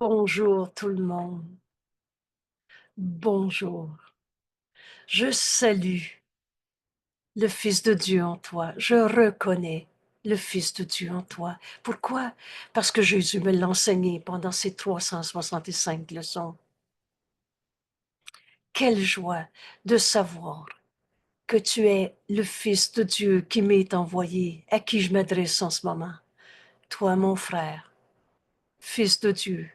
Bonjour tout le monde. Bonjour. Je salue le Fils de Dieu en toi. Je reconnais le Fils de Dieu en toi. Pourquoi? Parce que Jésus me l'a enseigné pendant ces 365 leçons. Quelle joie de savoir que tu es le Fils de Dieu qui m'est envoyé, à qui je m'adresse en ce moment. Toi, mon frère, Fils de Dieu,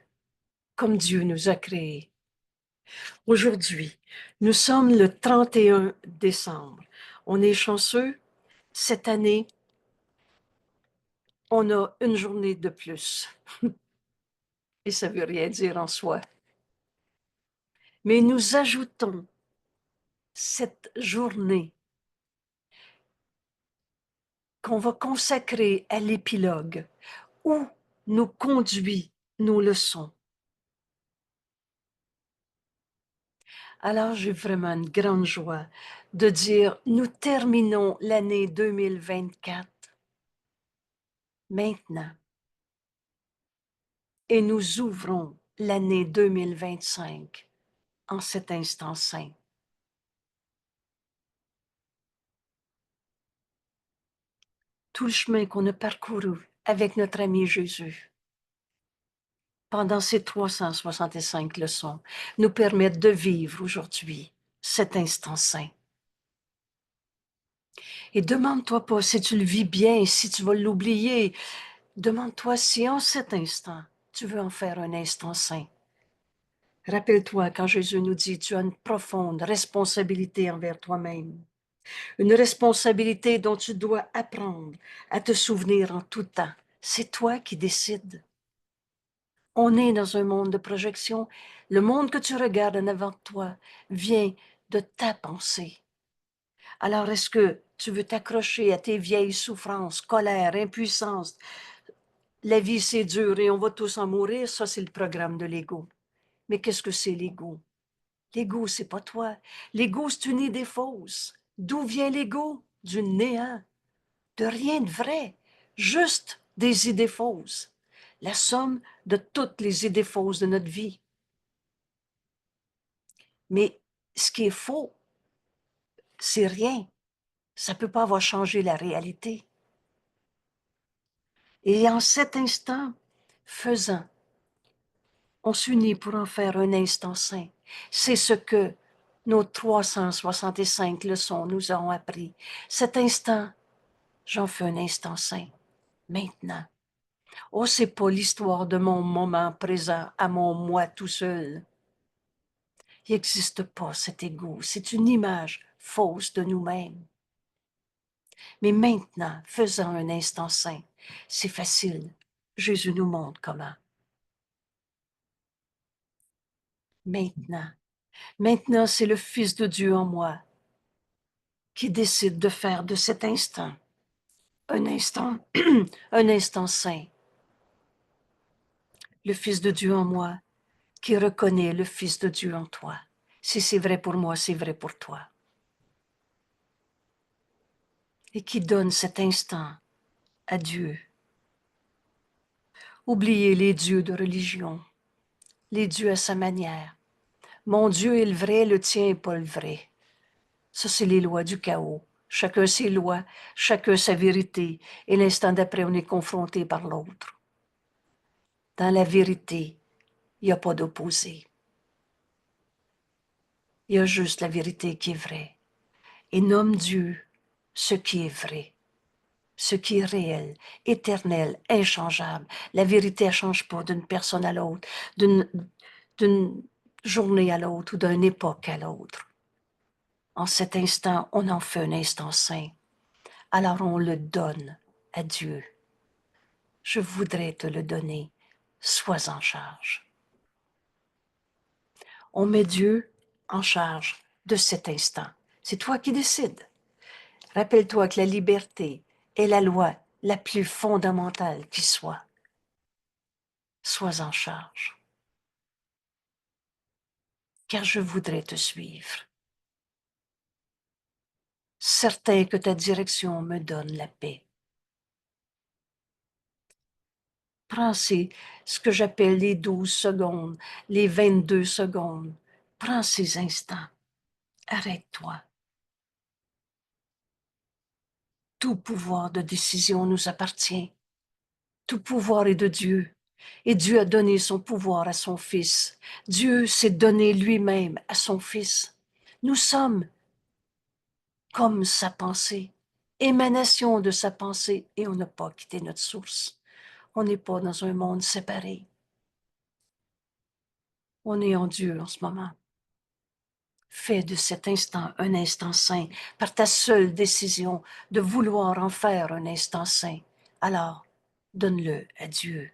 comme Dieu nous a créés. Aujourd'hui, nous sommes le 31 décembre. On est chanceux. Cette année, on a une journée de plus. Et ça ne veut rien dire en soi. Mais nous ajoutons cette journée qu'on va consacrer à l'épilogue où nous conduit nos leçons. Alors, j'ai vraiment une grande joie de dire, nous terminons l'année 2024 maintenant. Et nous ouvrons l'année 2025 en cet instant saint. Tout le chemin qu'on a parcouru avec notre ami Jésus pendant ces 365 leçons nous permettent de vivre aujourd'hui cet instant saint. Et demande-toi pas si tu le vis bien, si tu vas l'oublier. Demande-toi si en cet instant, tu veux en faire un instant saint. Rappelle-toi quand Jésus nous dit, tu as une profonde responsabilité envers toi-même. Une responsabilité dont tu dois apprendre à te souvenir en tout temps. C'est toi qui décides. On est dans un monde de projection. Le monde que tu regardes en avant de toi vient de ta pensée. Alors, est-ce que tu veux t'accrocher à tes vieilles souffrances, colère, impuissance? La vie, c'est dur et on va tous en mourir. Ça, c'est le programme de l'ego. Mais qu'est-ce que c'est l'ego? L'ego, c'est pas toi. L'ego, c'est une idée fausse. D'où vient l'ego? Du néant. De rien de vrai, juste des idées fausses, la somme de toutes les idées fausses de notre vie. Mais ce qui est faux, c'est rien. Ça ne peut pas avoir changé la réalité. Et en cet instant, faisant, on s'unit pour en faire un instant saint. C'est ce que nos 365 leçons nous ont appris. Cet instant, j'en fais un instant saint, maintenant. Oh, c'est pas l'histoire de mon moment présent à mon moi tout seul. Il n'existe pas cet ego, c'est une image fausse de nous-mêmes. Mais maintenant, faisant un instant saint, c'est facile. Jésus nous montre comment. Maintenant, maintenant, c'est le Fils de Dieu en moi qui décide de faire de cet instant un instant, un instant saint. Le Fils de Dieu en moi qui reconnaît le Fils de Dieu en toi. Si c'est vrai pour moi, c'est vrai pour toi. Et qui donne cet instant à Dieu. Oubliez les dieux de religion, les dieux à sa manière. Mon Dieu est le vrai, le tien n'est pas le vrai. Ça, c'est les lois du chaos. Chacun ses lois, chacun sa vérité, et l'instant d'après, on est confronté par l'autre. Dans la vérité, il n'y a pas d'opposé. Il y a juste la vérité qui est vraie. Et nomme Dieu ce qui est vrai, ce qui est réel, éternel, inchangeable. La vérité ne change pas d'une personne à l'autre, d'une journée à l'autre ou d'une époque à l'autre. En cet instant, on en fait un instant saint. Alors on le donne à Dieu. Je voudrais te le donner. Sois en charge. On met Dieu en charge de cet instant. C'est toi qui décides. Rappelle-toi que la liberté est la loi la plus fondamentale qui soit. Sois en charge. Car je voudrais te suivre. Certain que ta direction me donne la paix. Prends ce que j'appelle les 12 secondes, les 22 secondes. Prends ces instants. Arrête-toi. Tout pouvoir de décision nous appartient. Tout pouvoir est de Dieu. Et Dieu a donné son pouvoir à son Fils. Dieu s'est donné lui-même à son Fils. Nous sommes comme sa pensée, émanation de sa pensée, et on n'a pas quitté notre source. On n'est pas dans un monde séparé. On est en Dieu en ce moment. Fais de cet instant un instant saint par ta seule décision de vouloir en faire un instant saint. Alors, donne-le à Dieu.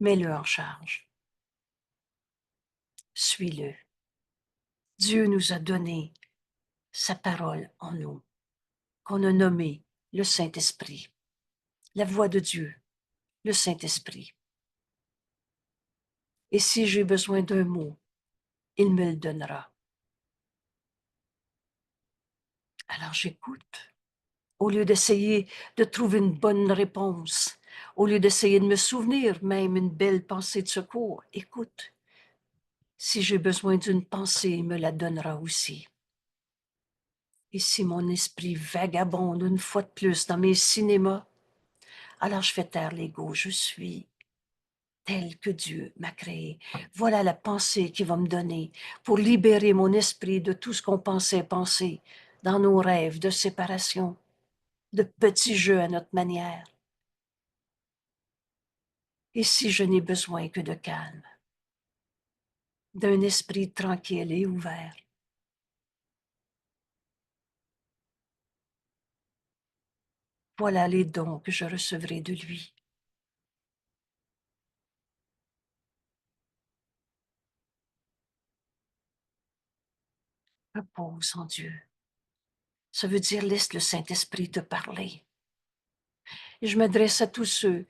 Mets-le en charge. Suis-le. Dieu nous a donné sa parole en nous, qu'on a nommé le Saint-Esprit. La voix de Dieu, le Saint-Esprit. Et si j'ai besoin d'un mot, il me le donnera. Alors j'écoute. Au lieu d'essayer de trouver une bonne réponse, au lieu d'essayer de me souvenir même une belle pensée de secours, écoute. Si j'ai besoin d'une pensée, il me la donnera aussi. Et si mon esprit vagabonde une fois de plus dans mes cinémas, alors je fais taire l'ego. Je suis tel que Dieu m'a créé. Voilà la pensée qu'il va me donner pour libérer mon esprit de tout ce qu'on pensait penser dans nos rêves de séparation, de petits jeux à notre manière. Et si je n'ai besoin que de calme, d'un esprit tranquille et ouvert, voilà les dons que je recevrai de lui. Repose en Dieu. Ça veut dire laisse le Saint-Esprit te parler. Et je m'adresse à tous ceux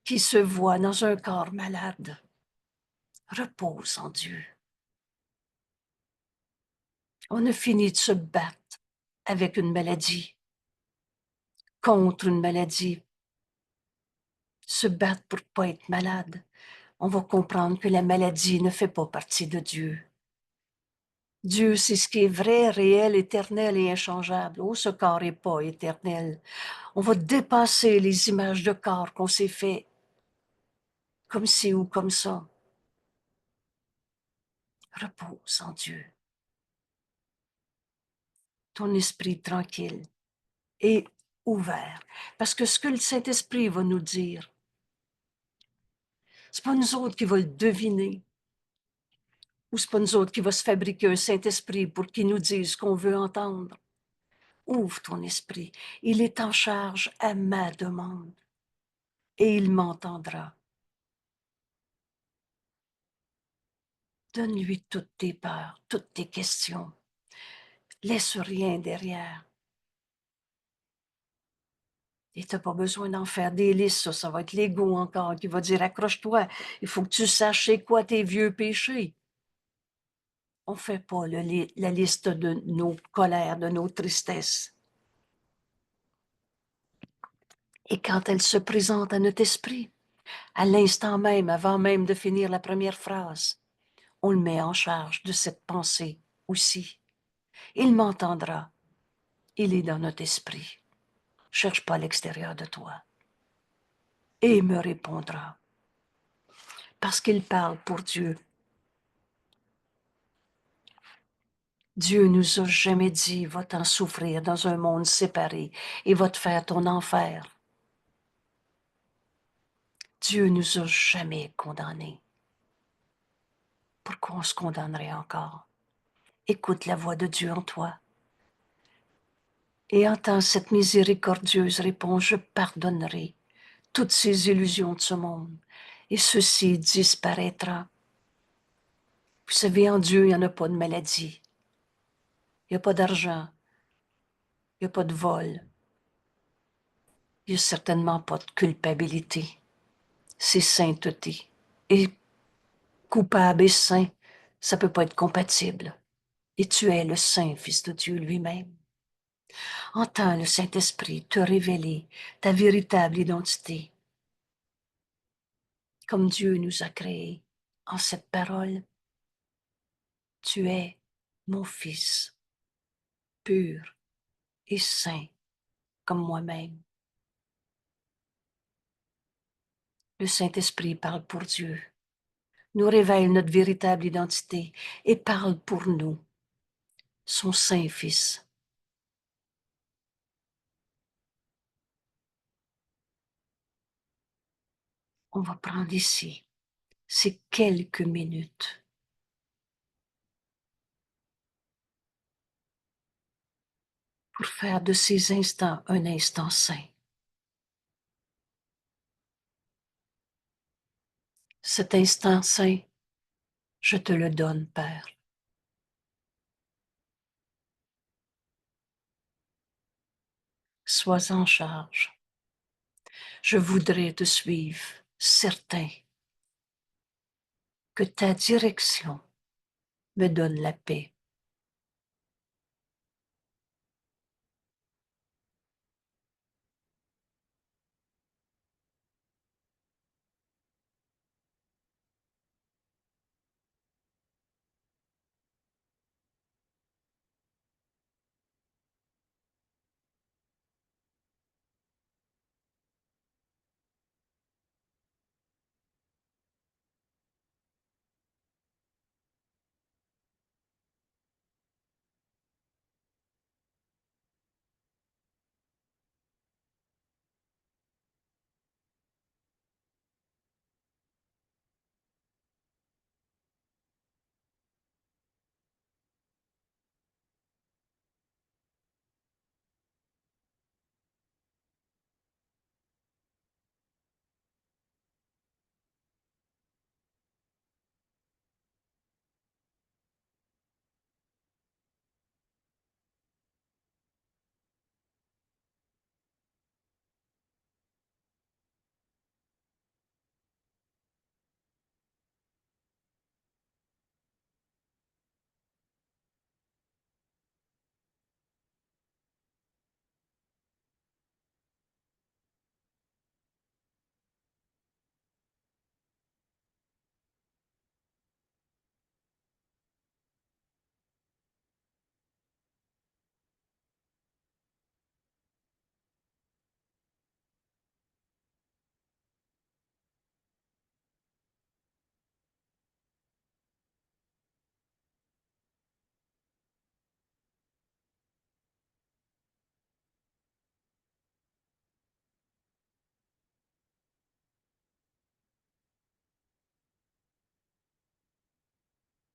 qui se voient dans un corps malade. Repose en Dieu. On a fini de se battre avec une maladie, contre une maladie, se battre pour ne pas être malade. On va comprendre que la maladie ne fait pas partie de Dieu. Dieu, c'est ce qui est vrai, réel, éternel et inchangeable. Oh, ce corps n'est pas éternel. On va dépasser les images de corps qu'on s'est fait, comme ci ou comme ça. Repose en Dieu. Ton esprit tranquille et ouvert. Parce que ce que le Saint-Esprit va nous dire, c'est pas nous autres qui va le deviner. Ou c'est pas nous autres qui va se fabriquer un Saint-Esprit pour qu'il nous dise ce qu'on veut entendre. Ouvre ton esprit. Il est en charge à ma demande. Et il m'entendra. Donne-lui toutes tes peurs, toutes tes questions. Laisse rien derrière. Et tu n'as pas besoin d'en faire des listes, ça va être l'ego encore qui va dire accroche-toi, il faut que tu saches c'est quoi tes vieux péchés. On ne fait pas la liste de nos colères, de nos tristesses. Et quand elle se présente à notre esprit, à l'instant même, avant même de finir la première phrase, on le met en charge de cette pensée aussi. Il m'entendra. Il est dans notre esprit. Cherche pas à l'extérieur de toi. Et il me répondra. Parce qu'il parle pour Dieu. Dieu nous a jamais dit, va t'en souffrir dans un monde séparé et va te faire ton enfer. Dieu nous a jamais condamnés. Pourquoi on se condamnerait encore? Écoute la voix de Dieu en toi. Et entends cette miséricordieuse réponse, je pardonnerai toutes ces illusions de ce monde, et ceci disparaîtra. Vous savez, en Dieu, il n'y en a pas de maladie, il n'y a pas d'argent, il n'y a pas de vol, il n'y a certainement pas de culpabilité. C'est sainteté. Et coupable et saint, ça ne peut pas être compatible. Et tu es le Saint Fils de Dieu lui-même. Entends le Saint-Esprit te révéler ta véritable identité. comme Dieu nous a créés en cette parole. Tu es mon fils, pur et saint comme moi-même. Le Saint-Esprit parle pour Dieu, nous révèle notre véritable identité et parle pour nous, son Saint-Fils. On va prendre ici ces quelques minutes pour faire de ces instants un instant saint. Cet instant saint, je te le donne, Père. Sois en charge. Je voudrais te suivre, certain que ta direction me donne la paix.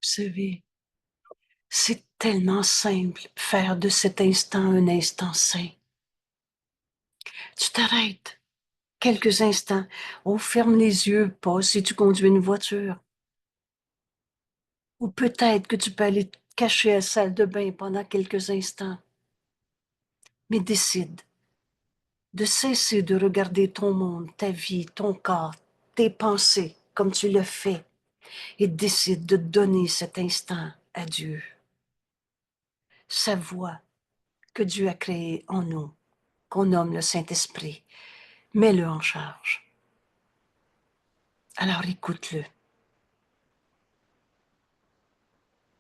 Vous savez, c'est tellement simple faire de cet instant un instant saint. Tu t'arrêtes quelques instants, on ferme les yeux, pas si tu conduis une voiture. Ou peut-être que tu peux aller te cacher à la salle de bain pendant quelques instants. Mais décide de cesser de regarder ton monde, ta vie, ton corps, tes pensées comme tu le fais et décide de donner cet instant à Dieu. Sa voix que Dieu a créée en nous, qu'on nomme le Saint-Esprit, mets-le en charge. Alors écoute-le.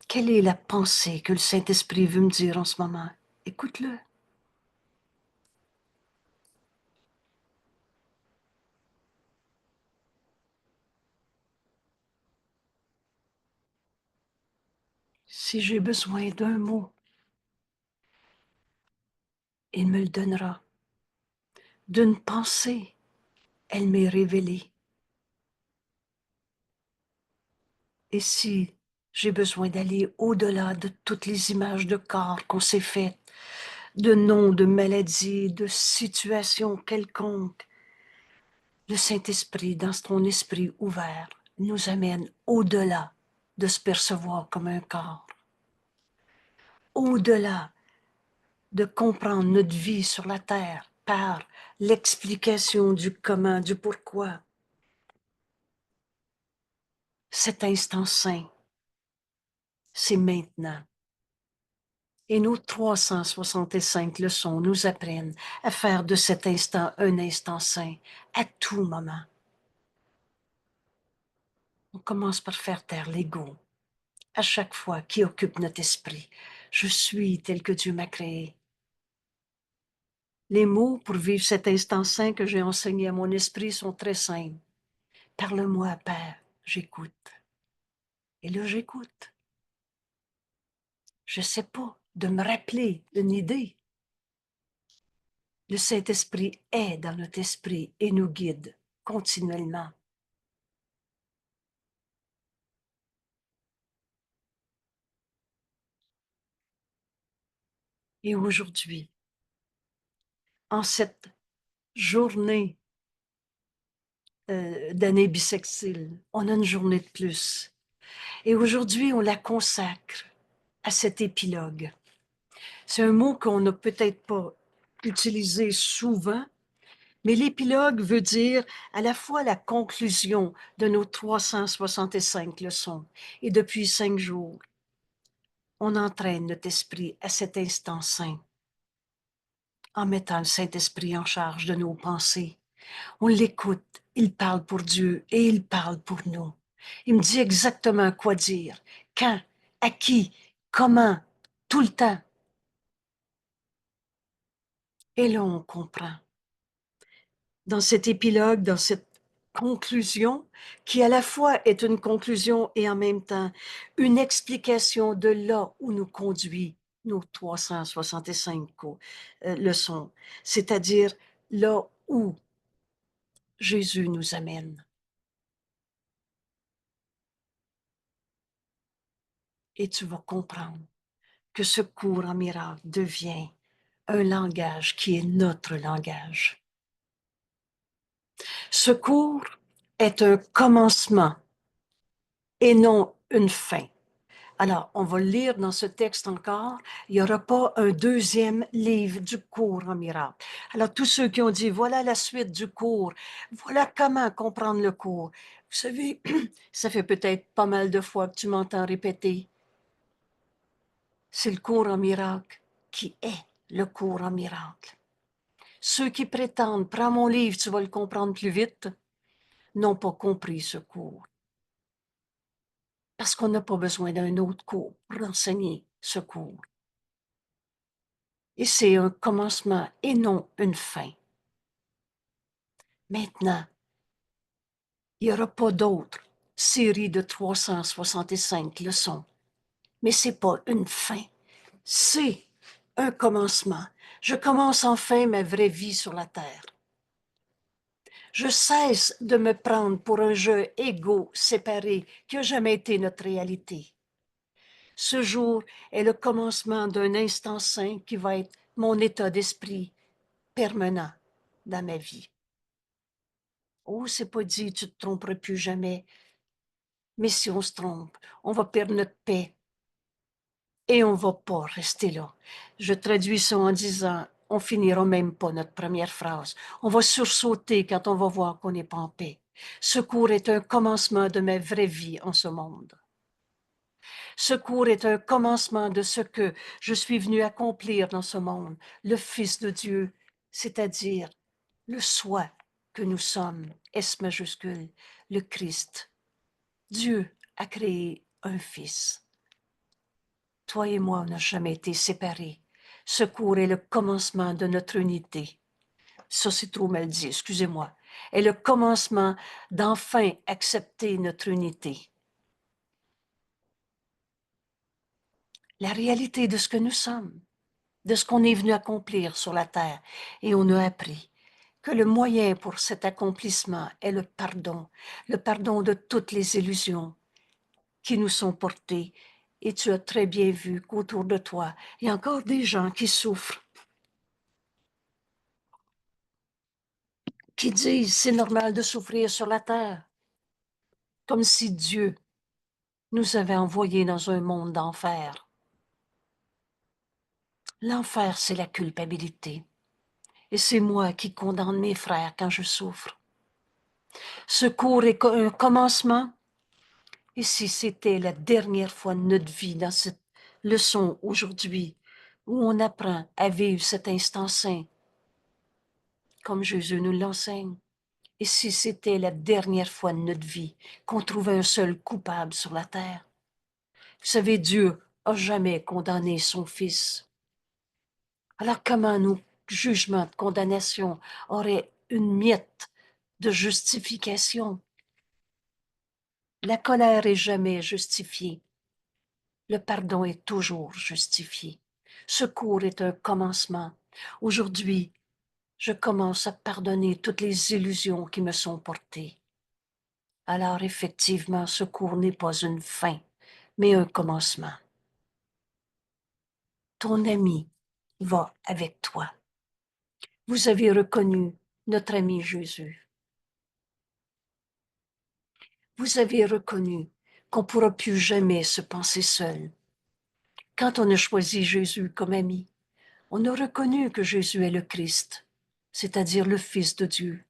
Quelle est la pensée que le Saint-Esprit veut me dire en ce moment? Écoute-le. Si j'ai besoin d'un mot, il me le donnera. D'une pensée, elle m'est révélée. Et si j'ai besoin d'aller au-delà de toutes les images de corps qu'on s'est faites, de noms, de maladies, de situations quelconques, le Saint-Esprit, dans son esprit ouvert, nous amène au-delà de se percevoir comme un corps, au-delà de comprendre notre vie sur la terre par l'explication du comment, du pourquoi. Cet instant saint, c'est maintenant. Et nos 365 leçons nous apprennent à faire de cet instant un instant saint à tout moment. On commence par faire taire l'ego à chaque fois qui occupe notre esprit. Je suis tel que Dieu m'a créé. Les mots pour vivre cet instant saint que j'ai enseigné à mon esprit sont très simples. Parle-moi, Père, j'écoute. Et là, j'écoute. Je ne sais pas, de me rappeler une idée. Le Saint-Esprit est dans notre esprit et nous guide continuellement. Et aujourd'hui, en cette journée d'année bissextile, on a une journée de plus. Et aujourd'hui, on la consacre à cet épilogue. C'est un mot qu'on n'a peut-être pas utilisé souvent, mais l'épilogue veut dire à la fois la conclusion de nos 365 leçons. Et depuis 5 jours, on entraîne notre esprit à cet instant saint en mettant le Saint-Esprit en charge de nos pensées. On l'écoute, il parle pour Dieu et il parle pour nous. Il me dit exactement quoi dire, quand, à qui, comment, tout le temps. Et là, on comprend. Dans cet épilogue, dans cette conclusion, qui à la fois est une conclusion et en même temps une explication de là où nous conduit nos 365 leçons, c'est-à-dire là où Jésus nous amène. Et tu vas comprendre que ce cours en miracle devient un langage qui est notre langage. Ce cours est un commencement et non une fin. Alors, on va le lire dans ce texte encore. Il n'y aura pas un deuxième livre du cours en miracle. Alors, tous ceux qui ont dit, voilà la suite du cours, voilà comment comprendre le cours. Vous savez, ça fait peut-être pas mal de fois que tu m'entends répéter. C'est le cours en miracle qui est le cours en miracle. Ceux qui prétendent, prends mon livre, tu vas le comprendre plus vite, n'ont pas compris ce cours. Parce qu'on n'a pas besoin d'un autre cours pour enseigner ce cours. Et c'est un commencement et non une fin. Maintenant, il n'y aura pas d'autre série de 365 leçons, mais ce n'est pas une fin, c'est un commencement. Je commence enfin ma vraie vie sur la terre. Je cesse de me prendre pour un jeu égaux, séparé, qui n'a jamais été notre réalité. Ce jour est le commencement d'un instant saint qui va être mon état d'esprit permanent dans ma vie. Oh, c'est pas dit, tu te tromperas plus jamais. Mais si on se trompe, on va perdre notre paix et on va pas rester là. Je traduis ça en disant, on finira même pas notre première phrase. On va sursauter quand on va voir qu'on n'est pas en paix. Ce cours est un commencement de ma vraie vie en ce monde. Ce cours est un commencement de ce que je suis venu accomplir dans ce monde, le Fils de Dieu, c'est-à-dire le soi que nous sommes, S majuscule, le Christ. Dieu a créé un Fils. Toi et moi, on n'a jamais été séparés. Ce cours est le commencement de notre unité. Ça, c'est trop mal dit, excusez-moi. Est le commencement d'enfin accepter notre unité. La réalité de ce que nous sommes, de ce qu'on est venu accomplir sur la terre. Et on a appris que le moyen pour cet accomplissement est le pardon de toutes les illusions qui nous sont portées. Et tu as très bien vu qu'autour de toi, il y a encore des gens qui souffrent, qui disent c'est normal de souffrir sur la terre, comme si Dieu nous avait envoyés dans un monde d'enfer. L'enfer, c'est la culpabilité. Et c'est moi qui condamne mes frères quand je souffre. Ce cours est un commencement. Et si c'était la dernière fois de notre vie dans cette leçon aujourd'hui, où on apprend à vivre cet instant saint, comme Jésus nous l'enseigne, Et si c'était la dernière fois de notre vie qu'on trouvait un seul coupable sur la terre? Vous savez, Dieu a jamais condamné son Fils. Alors comment nos jugements de condamnation auraient une miette de justification? La colère est jamais justifiée. Le pardon est toujours justifié. Secours est un commencement. Aujourd'hui, je commence à pardonner toutes les illusions qui me sont portées. Alors effectivement, secours n'est pas une fin, mais un commencement. Ton ami va avec toi. Vous avez reconnu notre ami Jésus. Vous avez reconnu qu'on ne pourra plus jamais se penser seul. Quand on a choisi Jésus comme ami, on a reconnu que Jésus est le Christ, c'est-à-dire le Fils de Dieu.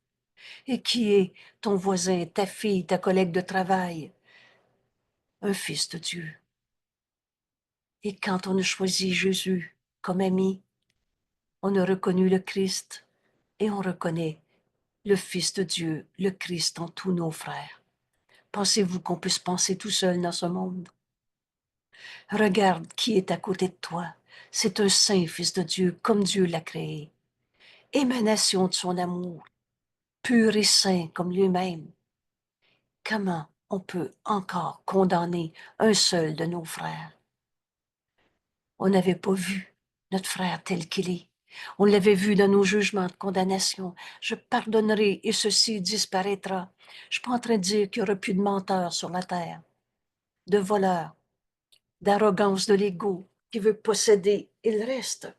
Et qui est ton voisin, ta fille, ta collègue de travail? Un fils de Dieu. Et quand on a choisi Jésus comme ami, on a reconnu le Christ et on reconnaît le Fils de Dieu, le Christ en tous nos frères. Pensez-vous qu'on peut se penser tout seul dans ce monde? Regarde qui est à côté de toi. C'est un saint Fils de Dieu, comme Dieu l'a créé. Émanation de son amour, pur et saint comme lui-même. Comment on peut encore condamner un seul de nos frères? On n'avait pas vu notre frère tel qu'il est. On l'avait vu dans nos jugements de condamnation. Je pardonnerai et ceci disparaîtra. Je suis pas en train de dire qu'il n'y aura plus de menteurs sur la terre, de voleurs, d'arrogance de l'ego qui veut posséder. Il reste.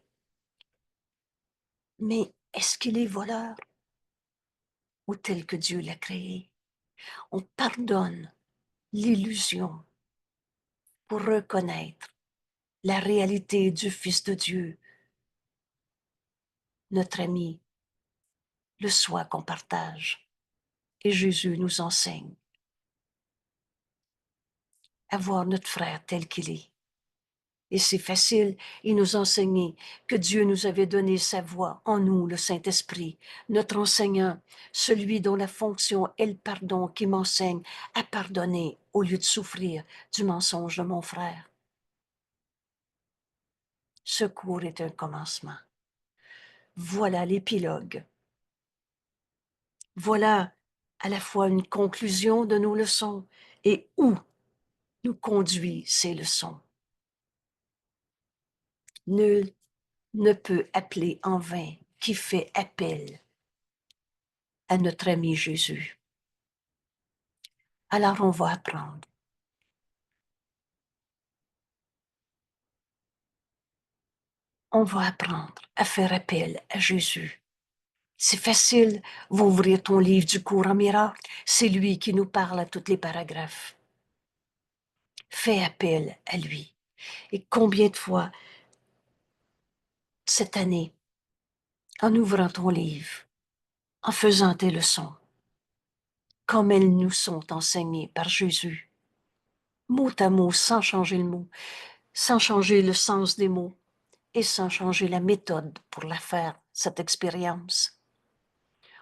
Mais est-ce qu'il est voleur ou tel que Dieu l'a créé? On pardonne l'illusion pour reconnaître la réalité du Fils de Dieu, notre ami, le soi qu'on partage. Et Jésus nous enseigne à voir notre frère tel qu'il est. Et c'est facile, il nous enseignait que Dieu nous avait donné sa voix en nous, le Saint-Esprit, notre enseignant, celui dont la fonction est le pardon, qui m'enseigne à pardonner au lieu de souffrir du mensonge de mon frère. Secours est un commencement. Voilà l'épilogue. Voilà à la fois une conclusion de nos leçons et où nous conduit ces leçons. Nul ne peut appeler en vain qui fait appel à notre ami Jésus. Alors on va apprendre. On va apprendre à faire appel à Jésus. C'est facile, va ouvrir ton livre du cours en miracle, c'est lui qui nous parle à tous les paragraphes. Fais appel à lui. Et combien de fois cette année, en ouvrant ton livre, en faisant tes leçons, comme elles nous sont enseignées par Jésus, mot à mot, sans changer le mot, sans changer le sens des mots et sans changer la méthode pour la faire, cette expérience.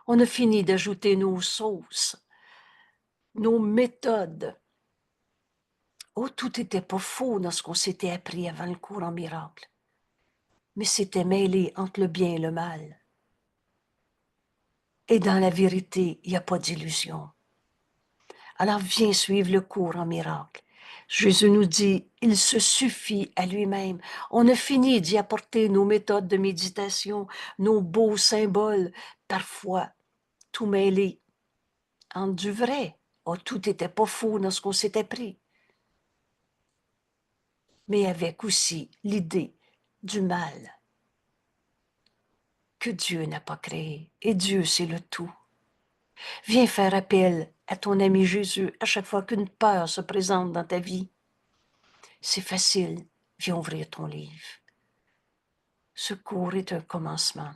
On a fini d'ajouter nos sauces, nos méthodes. Oh, tout n'était pas faux dans ce qu'on s'était appris avant le cours en miracle, mais c'était mêlé entre le bien et le mal. Et dans la vérité, il n'y a pas d'illusion. Alors viens suivre le cours en miracle. Jésus nous dit, il se suffit à lui-même. On a fini d'y apporter nos méthodes de méditation, nos beaux symboles, parfois tout mêlé entre du vrai. Oh, tout n'était pas faux dans ce qu'on s'était pris. Mais avec aussi l'idée du mal que Dieu n'a pas créé. Et Dieu, c'est le tout. Viens faire appel à ton ami Jésus à chaque fois qu'une peur se présente dans ta vie. C'est facile, viens ouvrir ton livre. Secours est un commencement.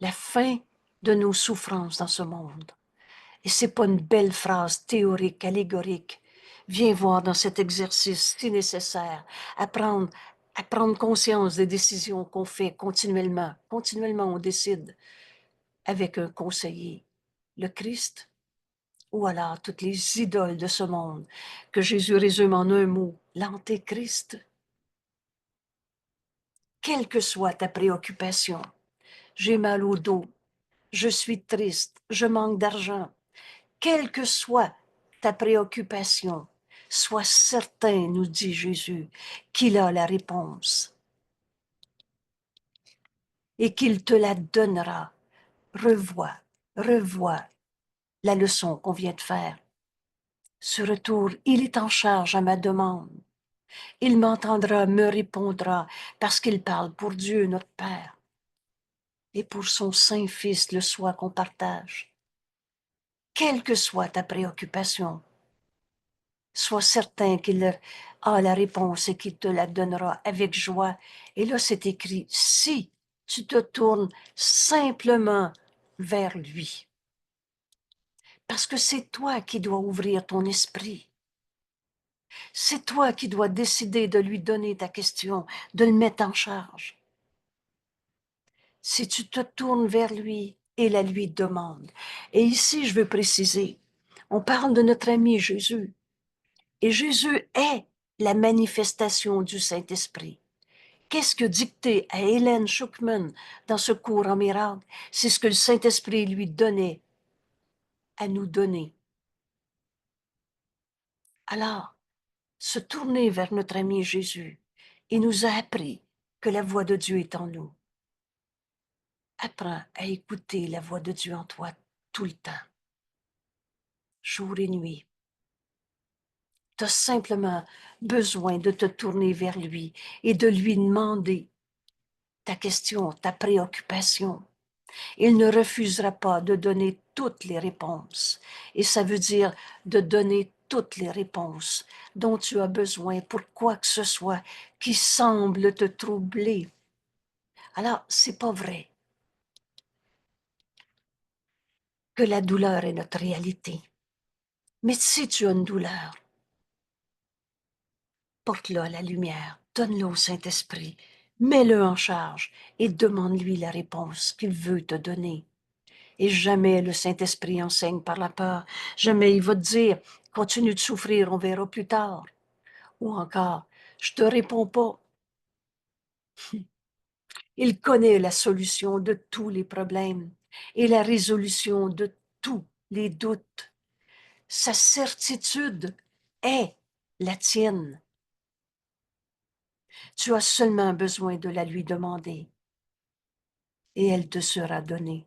La fin de nos souffrances dans ce monde. Et c'est pas une belle phrase théorique, allégorique. Viens voir dans cet exercice si nécessaire, à prendre conscience des décisions qu'on fait continuellement. Continuellement, on décide. avec un conseiller, le Christ, ou alors toutes les idoles de ce monde que Jésus résume en un mot, l'Antéchrist. Quelle que soit ta préoccupation, j'ai mal au dos, je suis triste, je manque d'argent, quelle que soit ta préoccupation, sois certain, nous dit Jésus, qu'il a la réponse et qu'il te la donnera. Revois la leçon qu'on vient de faire. Ce retour, il est en charge à ma demande. Il m'entendra, me répondra, parce qu'il parle pour Dieu, notre Père, et pour son Saint-Fils, le soi qu'on partage. Quelle que soit ta préoccupation, sois certain qu'il a la réponse et qu'il te la donnera avec joie. Et là, c'est écrit, si tu te tournes simplement vers lui. Parce que c'est toi qui dois ouvrir ton esprit. C'est toi qui dois décider de lui donner ta question, de le mettre en charge. Si tu te tournes vers lui et la lui demandes. Et ici, je veux préciser, on parle de notre ami Jésus. Et Jésus est la manifestation du Saint-Esprit. Qu'est-ce que dictait à Hélène Schuckman dans ce cours en miracle? C'est ce que le Saint-Esprit lui donnait à nous donner. Alors, se tourner vers notre ami Jésus, il nous a appris que la voix de Dieu est en nous. Apprends à écouter la voix de Dieu en toi tout le temps, jour et nuit. Tu as simplement besoin de te tourner vers lui et de lui demander ta question, ta préoccupation. Il ne refusera pas de donner toutes les réponses. Et ça veut dire de donner toutes les réponses dont tu as besoin pour quoi que ce soit qui semble te troubler. Alors, c'est pas vrai que la douleur est notre réalité. Mais si tu as une douleur, porte-le à la lumière, donne-le au Saint-Esprit, mets-le en charge et demande-lui la réponse qu'il veut te donner. Et jamais le Saint-Esprit enseigne par la peur. Jamais il va te dire, continue de souffrir, on verra plus tard. Ou encore, je te réponds pas. Il connaît la solution de tous les problèmes et la résolution de tous les doutes. Sa certitude est la tienne. Tu as seulement besoin de la lui demander et elle te sera donnée.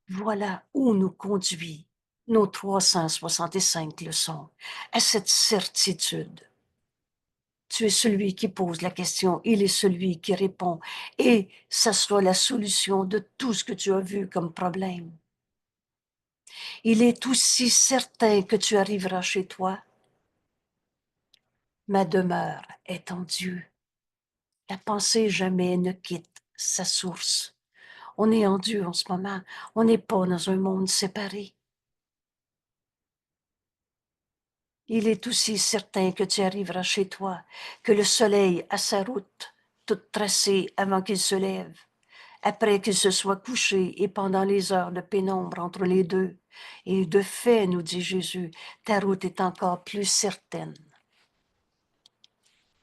Voilà où nous conduit nos 365 leçons, à cette certitude. Tu es celui qui pose la question, il est celui qui répond, et ça sera la solution de tout ce que tu as vu comme problème. Il est aussi certain que tu arriveras chez toi. Ma demeure est en Dieu. La pensée jamais ne quitte sa source. On est en Dieu en ce moment. On n'est pas dans un monde séparé. Il est aussi certain que tu arriveras chez toi, que le soleil a sa route toute tracée avant qu'il se lève, après qu'il se soit couché et pendant les heures de pénombre entre les deux. Et de fait, nous dit Jésus, ta route est encore plus certaine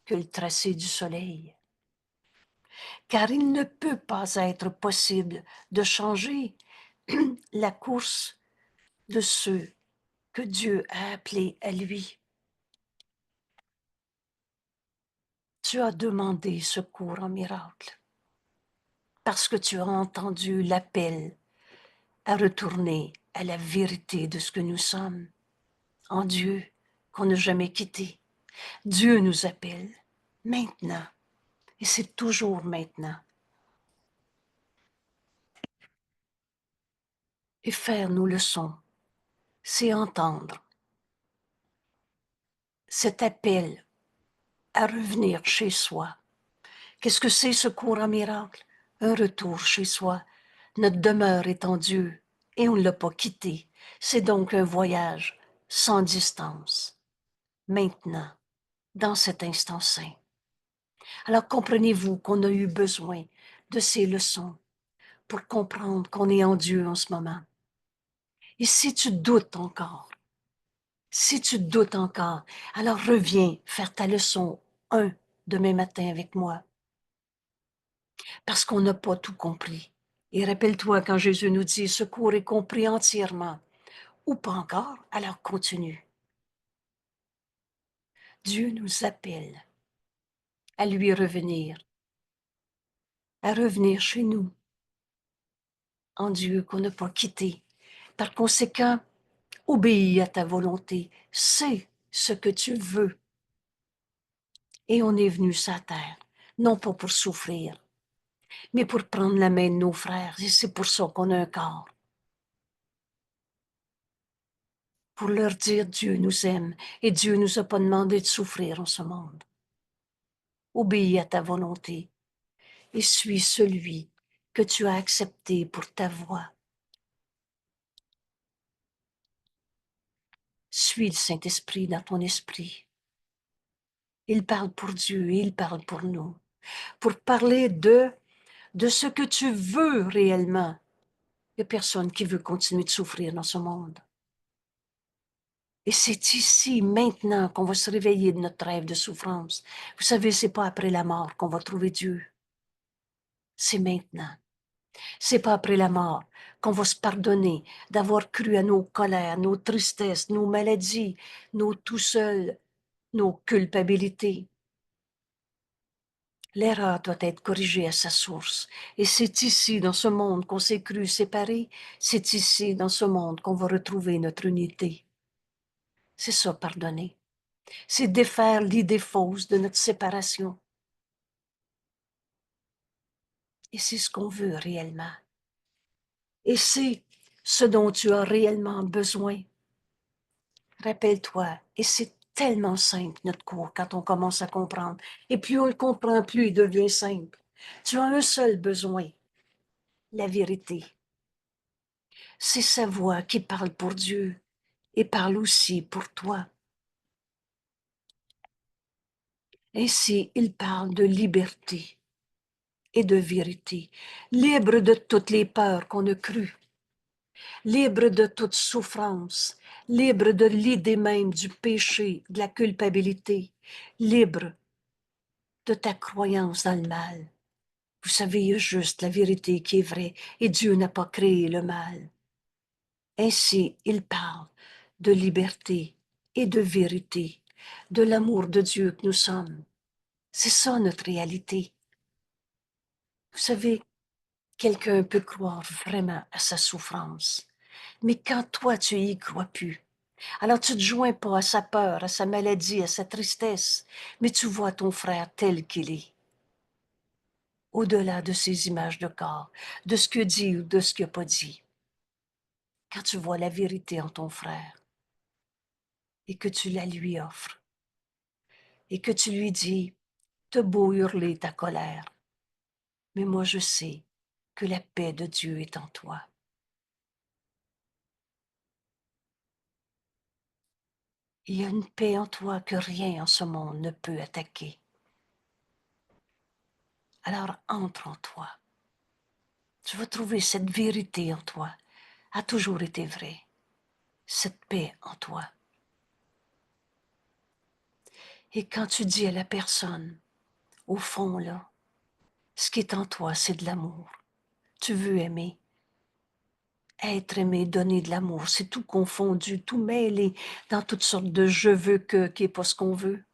que le tracé du soleil. Car il ne peut pas être possible de changer la course de ceux que Dieu a appelés à lui. Tu as demandé secours en miracle parce que tu as entendu l'appel à retourner à la vérité de ce que nous sommes, en Dieu qu'on n'a jamais quitté. Dieu nous appelle maintenant, et c'est toujours maintenant. Et faire nos leçons, c'est entendre cet appel à revenir chez soi. Qu'est-ce que c'est ce cours en miracle? Un retour chez soi. Notre demeure est en Dieu et on ne l'a pas quitté. C'est donc un voyage sans distance. Maintenant, dans cet instant saint. Alors comprenez-vous qu'on a eu besoin de ces leçons pour comprendre qu'on est en Dieu en ce moment. Et si tu doutes encore, alors reviens faire ta leçon 1 demain matin avec moi, parce qu'on n'a pas tout compris. Et rappelle-toi quand Jésus nous dit, secours est compris entièrement, ou pas encore, alors continue. Dieu nous appelle à lui revenir, à revenir chez nous, en Dieu qu'on n'a pas quitté. Par conséquent, obéis à ta volonté, sais ce que tu veux. Et on est venu sur la terre, non pas pour souffrir, mais pour prendre la main de nos frères. Et c'est pour ça qu'on a un corps. Pour leur dire Dieu nous aime et Dieu nous a pas demandé de souffrir en ce monde. Obéis à ta volonté et suis celui que tu as accepté pour ta voix. Suis le Saint-Esprit dans ton esprit. Il parle pour Dieu et il parle pour nous. Pour parler de ce que tu veux réellement. Il n'y a personne qui veut continuer de souffrir dans ce monde. Et c'est ici, maintenant, qu'on va se réveiller de notre rêve de souffrance. Vous savez, c'est pas après la mort qu'on va trouver Dieu. C'est maintenant. C'est pas après la mort qu'on va se pardonner d'avoir cru à nos colères, nos tristesses, nos maladies, nos tout seuls, nos culpabilités. L'erreur doit être corrigée à sa source. Et c'est ici, dans ce monde, qu'on s'est cru séparés. C'est ici, dans ce monde, qu'on va retrouver notre unité. C'est ça, pardonner. C'est défaire l'idée fausse de notre séparation. Et c'est ce qu'on veut réellement. Et c'est ce dont tu as réellement besoin. Rappelle-toi, et c'est tellement simple notre cours quand on commence à comprendre. Et plus on le comprend, plus il devient simple. Tu as un seul besoin, la vérité. C'est sa voix qui parle pour Dieu et parle aussi pour toi. Ainsi, il parle de liberté et de vérité, libre de toutes les peurs qu'on a crues, libre de toute souffrance, libre de l'idée même du péché, de la culpabilité, libre de ta croyance dans le mal. Vous savez, il y a juste la vérité qui est vraie et Dieu n'a pas créé le mal. Ainsi, il parle de liberté et de vérité, de l'amour de Dieu que nous sommes. C'est ça notre réalité. Vous savez, quelqu'un peut croire vraiment à sa souffrance, mais quand toi tu y crois plus, alors tu ne te joins pas à sa peur, à sa maladie, à sa tristesse, mais tu vois ton frère tel qu'il est, au-delà de ses images de corps, de ce qu'il dit ou de ce qu'il n'a pas dit. Quand tu vois la vérité en ton frère et que tu la lui offres et que tu lui dis, t'as beau hurler ta colère, mais moi je sais que la paix de Dieu est en toi. Il y a une paix en toi que rien en ce monde ne peut attaquer. Alors entre en toi. Tu vas trouver cette vérité en toi, a toujours été vraie, cette paix en toi. Et quand tu dis à la personne, au fond là, ce qui est en toi, c'est de l'amour. Tu veux aimer. Être aimé, donner de l'amour, c'est tout confondu, tout mêlé dans toutes sortes de je veux que, qui n'est pas ce qu'on veut.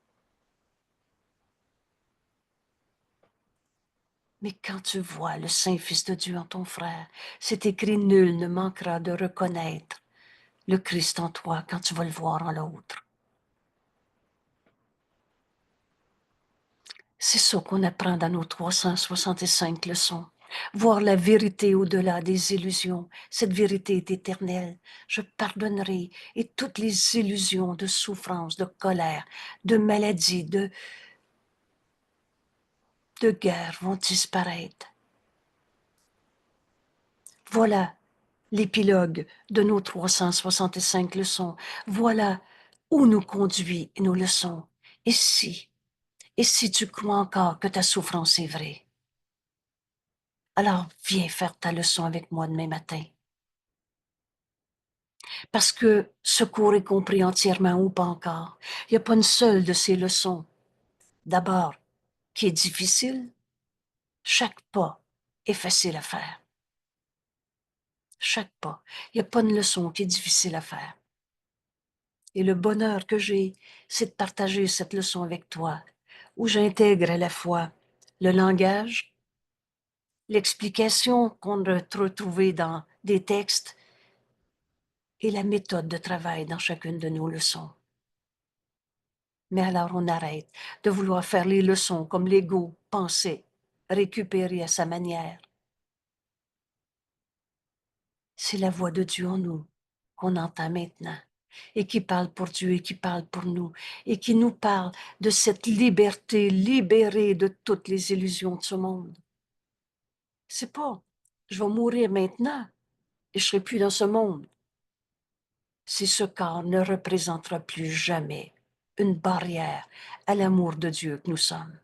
Mais quand tu vois le Saint-Fils de Dieu en ton frère, c'est écrit, nul ne manquera de reconnaître le Christ en toi quand tu vas le voir en l'autre. C'est ça qu'on apprend dans nos 365 leçons. Voir la vérité au-delà des illusions. Cette vérité est éternelle. Je pardonnerai et toutes les illusions de souffrance, de colère, de maladie, de guerre vont disparaître. Voilà l'épilogue de nos 365 leçons. Voilà où nous conduit nos leçons. Et si tu crois encore que ta souffrance est vraie, Alors, viens faire ta leçon avec moi demain matin. Parce que ce cours est compris entièrement ou pas encore. Il n'y a pas une seule de ces leçons, d'abord, qui est difficile. Chaque pas est facile à faire. Chaque pas. Il n'y a pas une leçon qui est difficile à faire. Et le bonheur que j'ai, c'est de partager cette leçon avec toi, où j'intègre à la fois le langage, l'explication qu'on a retrouvée dans des textes et la méthode de travail dans chacune de nos leçons. Mais alors on arrête de vouloir faire les leçons comme l'ego pensait, récupérer à sa manière. C'est la voix de Dieu en nous qu'on entend maintenant et qui parle pour Dieu et qui parle pour nous et qui nous parle de cette liberté libérée de toutes les illusions de ce monde. C'est pas, je vais mourir maintenant et je serai plus dans ce monde. Si ce corps ne représentera plus jamais une barrière à l'amour de Dieu que nous sommes.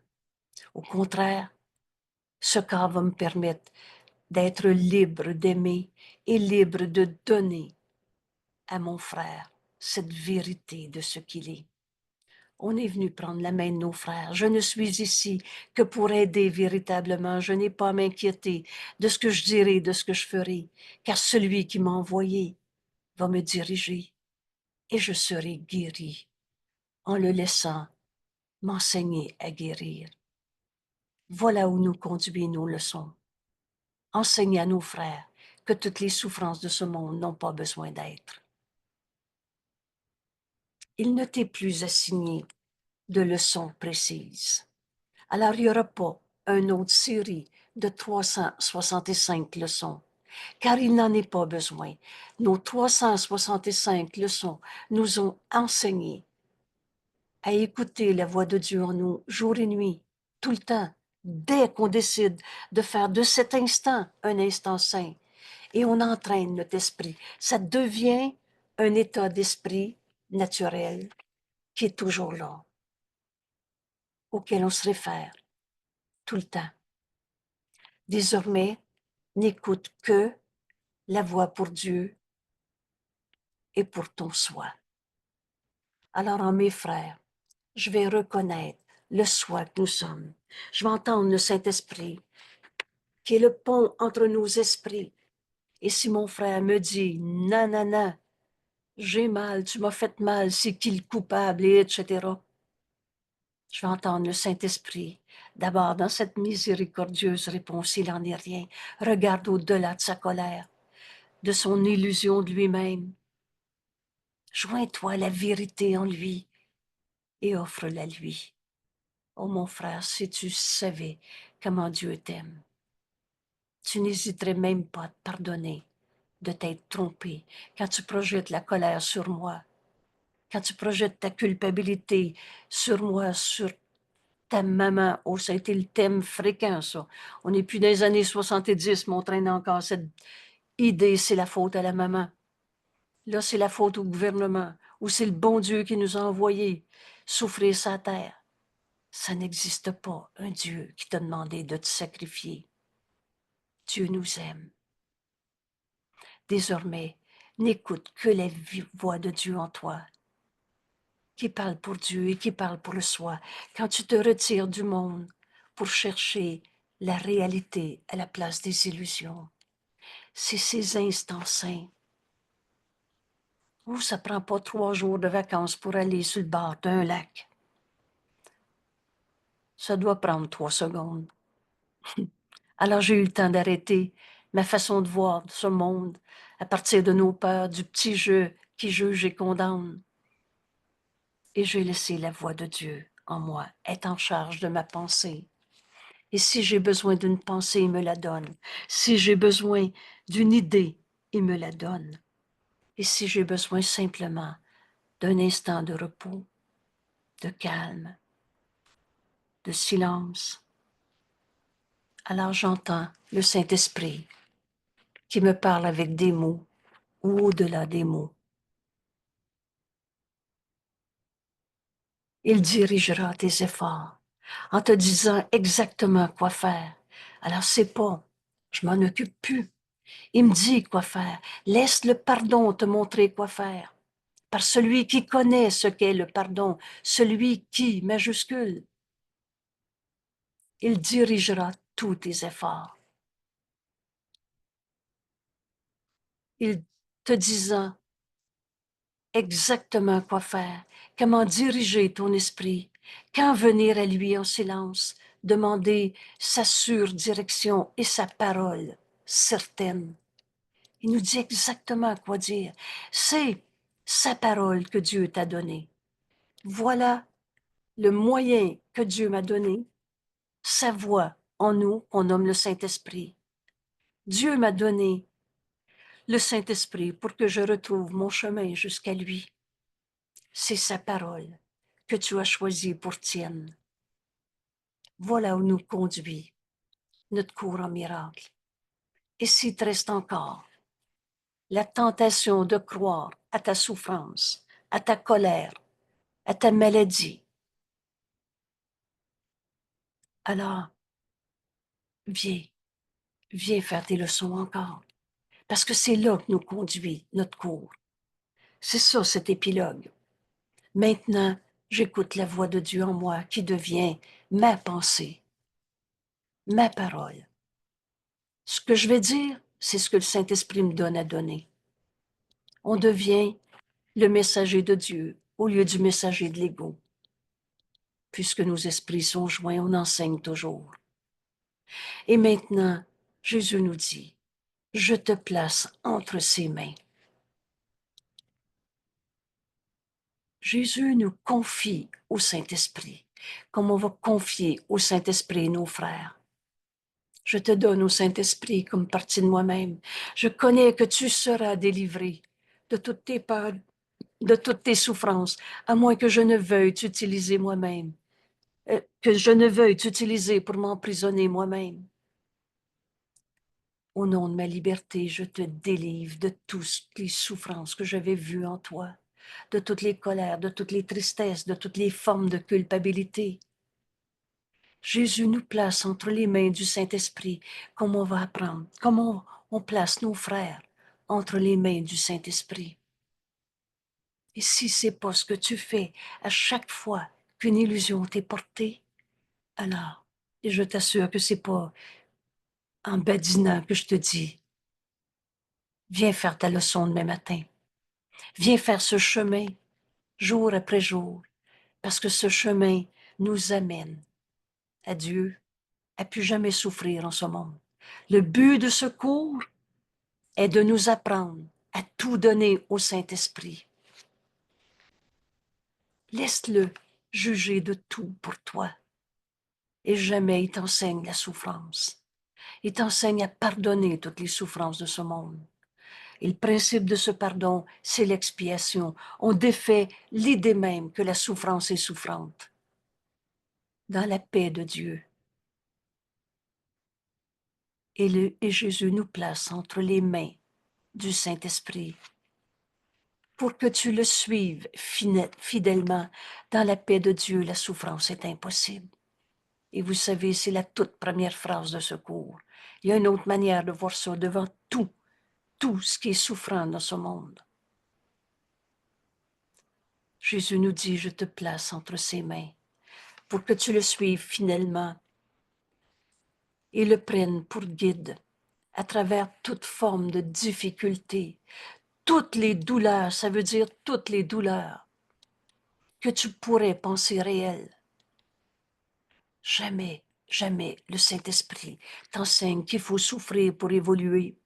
Au contraire, ce corps va me permettre d'être libre d'aimer et libre de donner à mon frère cette vérité de ce qu'il est. On est venu prendre la main de nos frères. Je ne suis ici que pour aider véritablement. Je n'ai pas à m'inquiéter de ce que je dirai, de ce que je ferai, car celui qui m'a envoyé va me diriger et je serai guéri en le laissant m'enseigner à guérir. Voilà où nous conduit nos leçons. Enseigner à nos frères que toutes les souffrances de ce monde n'ont pas besoin d'être. Il ne t'est plus assigné de leçons précises. Alors, il n'y aura pas une autre série de 365 leçons, car il n'en est pas besoin. Nos 365 leçons nous ont enseigné à écouter la voix de Dieu en nous, jour et nuit, tout le temps, dès qu'on décide de faire de cet instant un instant saint. Et on entraîne notre esprit. Ça devient un état d'esprit naturel qui est toujours là, auquel on se réfère tout le temps. Désormais, n'écoute que la voix pour Dieu et pour ton soi. Alors, en mes frères, je vais reconnaître le soi que nous sommes. Je vais entendre le Saint-Esprit, qui est le pont entre nos esprits. Et si mon frère me dit, non, non, non, j'ai mal, tu m'as fait mal, c'est qui le coupable, et etc. Je vais entendre le Saint-Esprit. D'abord, dans cette miséricordieuse réponse, il n'en est rien. Regarde au-delà de sa colère, de son illusion de lui-même. Joins-toi à la vérité en lui et offre-la lui. Oh mon frère, si tu savais comment Dieu t'aime, tu n'hésiterais même pas à te pardonner de t'être trompé quand tu projettes la colère sur moi, quand tu projettes ta culpabilité sur moi, sur ta maman. Oh, ça a été le thème fréquent, ça. On n'est plus dans les années 70, mais on traîne encore cette idée, c'est la faute à la maman. Là, c'est la faute au gouvernement, ou c'est le bon Dieu qui nous a envoyés souffrir sa terre. Ça n'existe pas, un Dieu qui t'a demandé de te sacrifier. Dieu nous aime. Désormais, n'écoute que la voix de Dieu en toi, qui parle pour Dieu et qui parle pour le soi. Quand tu te retires du monde pour chercher la réalité à la place des illusions, c'est ces instants saints où ça prend pas 3 jours de vacances pour aller sur le bord d'un lac. Ça doit prendre 3 secondes. Alors j'ai eu le temps d'arrêter ma façon de voir ce monde à partir de nos peurs, du petit jeu qui juge et condamne. Et j'ai laissé la voix de Dieu en moi être en charge de ma pensée. Et si j'ai besoin d'une pensée, il me la donne. Si j'ai besoin d'une idée, il me la donne. Et si j'ai besoin simplement d'un instant de repos, de calme, de silence, alors j'entends le Saint-Esprit qui me parle avec des mots ou au-delà des mots. Il dirigera tes efforts en te disant exactement quoi faire. Alors c'est pas Je m'en occupe plus. Il me dit quoi faire. Laisse le pardon te montrer quoi faire. Par celui qui connaît ce qu'est le pardon, celui qui, majuscule, il dirigera tous tes efforts. Il te disant exactement quoi faire, comment diriger ton esprit, quand venir à lui en silence, demander sa sûre direction et sa parole certaine. Il nous dit exactement quoi dire. C'est sa parole que Dieu t'a donnée. Voilà le moyen que Dieu m'a donné, sa voix en nous, qu'on nomme le Saint-Esprit. Dieu m'a donné le Saint-Esprit pour que je retrouve mon chemin jusqu'à lui. C'est sa parole que tu as choisie pour tienne. Voilà où nous conduit notre cours en miracle. Et s'il te reste encore la tentation de croire à ta souffrance, à ta colère, à ta maladie, alors viens, viens faire tes leçons encore. Parce que c'est là que nous conduit notre cours. C'est ça, cet épilogue. Maintenant, j'écoute la voix de Dieu en moi qui devient ma pensée, ma parole. Ce que je vais dire, c'est ce que le Saint-Esprit me donne à donner. On devient le messager de Dieu au lieu du messager de l'ego. Puisque nos esprits sont joints, on enseigne toujours. Et maintenant, Jésus nous dit, je te place entre ses mains. Jésus nous confie au Saint-Esprit, comme on va confier au Saint-Esprit nos frères. Je te donne au Saint-Esprit comme partie de moi-même. Je connais que tu seras délivré de toutes tes peurs, de toutes tes souffrances, à moins que je ne veuille t'utiliser moi-même, que je ne veuille t'utiliser pour m'emprisonner moi-même. Au nom de ma liberté, je te délivre de toutes les souffrances que j'avais vues en toi, de toutes les colères, de toutes les tristesses, de toutes les formes de culpabilité. Jésus nous place entre les mains du Saint-Esprit, comme on va apprendre, comme on place nos frères entre les mains du Saint-Esprit. Et si c'est pas ce que tu fais à chaque fois qu'une illusion t'est portée, alors, et je t'assure que c'est pas en badinant que je te dis, viens faire ta leçon demain matin. Viens faire ce chemin jour après jour, parce que ce chemin nous amène à Dieu, à plus jamais souffrir en ce monde. Le but de ce cours est de nous apprendre à tout donner au Saint-Esprit. Laisse-le juger de tout pour toi. Et jamais il t'enseigne la souffrance. Il t'enseigne à pardonner toutes les souffrances de ce monde. Et le principe de ce pardon, c'est l'expiation. On défait l'idée même que la souffrance est souffrante. Dans la paix de Dieu. Et Jésus nous place entre les mains du Saint-Esprit pour que tu le suives fidèlement. Dans la paix de Dieu, la souffrance est impossible. Et vous savez, c'est la toute première phrase de ce cours. Il y a une autre manière de voir ça devant tout ce qui est souffrant dans ce monde. Jésus nous dit, je te place entre ses mains pour que tu le suives fidèlement et le prennes pour guide à travers toute forme de difficulté. Toutes les douleurs, ça veut dire toutes les douleurs que tu pourrais penser réelles. Jamais, jamais le Saint-Esprit t'enseigne qu'il faut souffrir pour évoluer.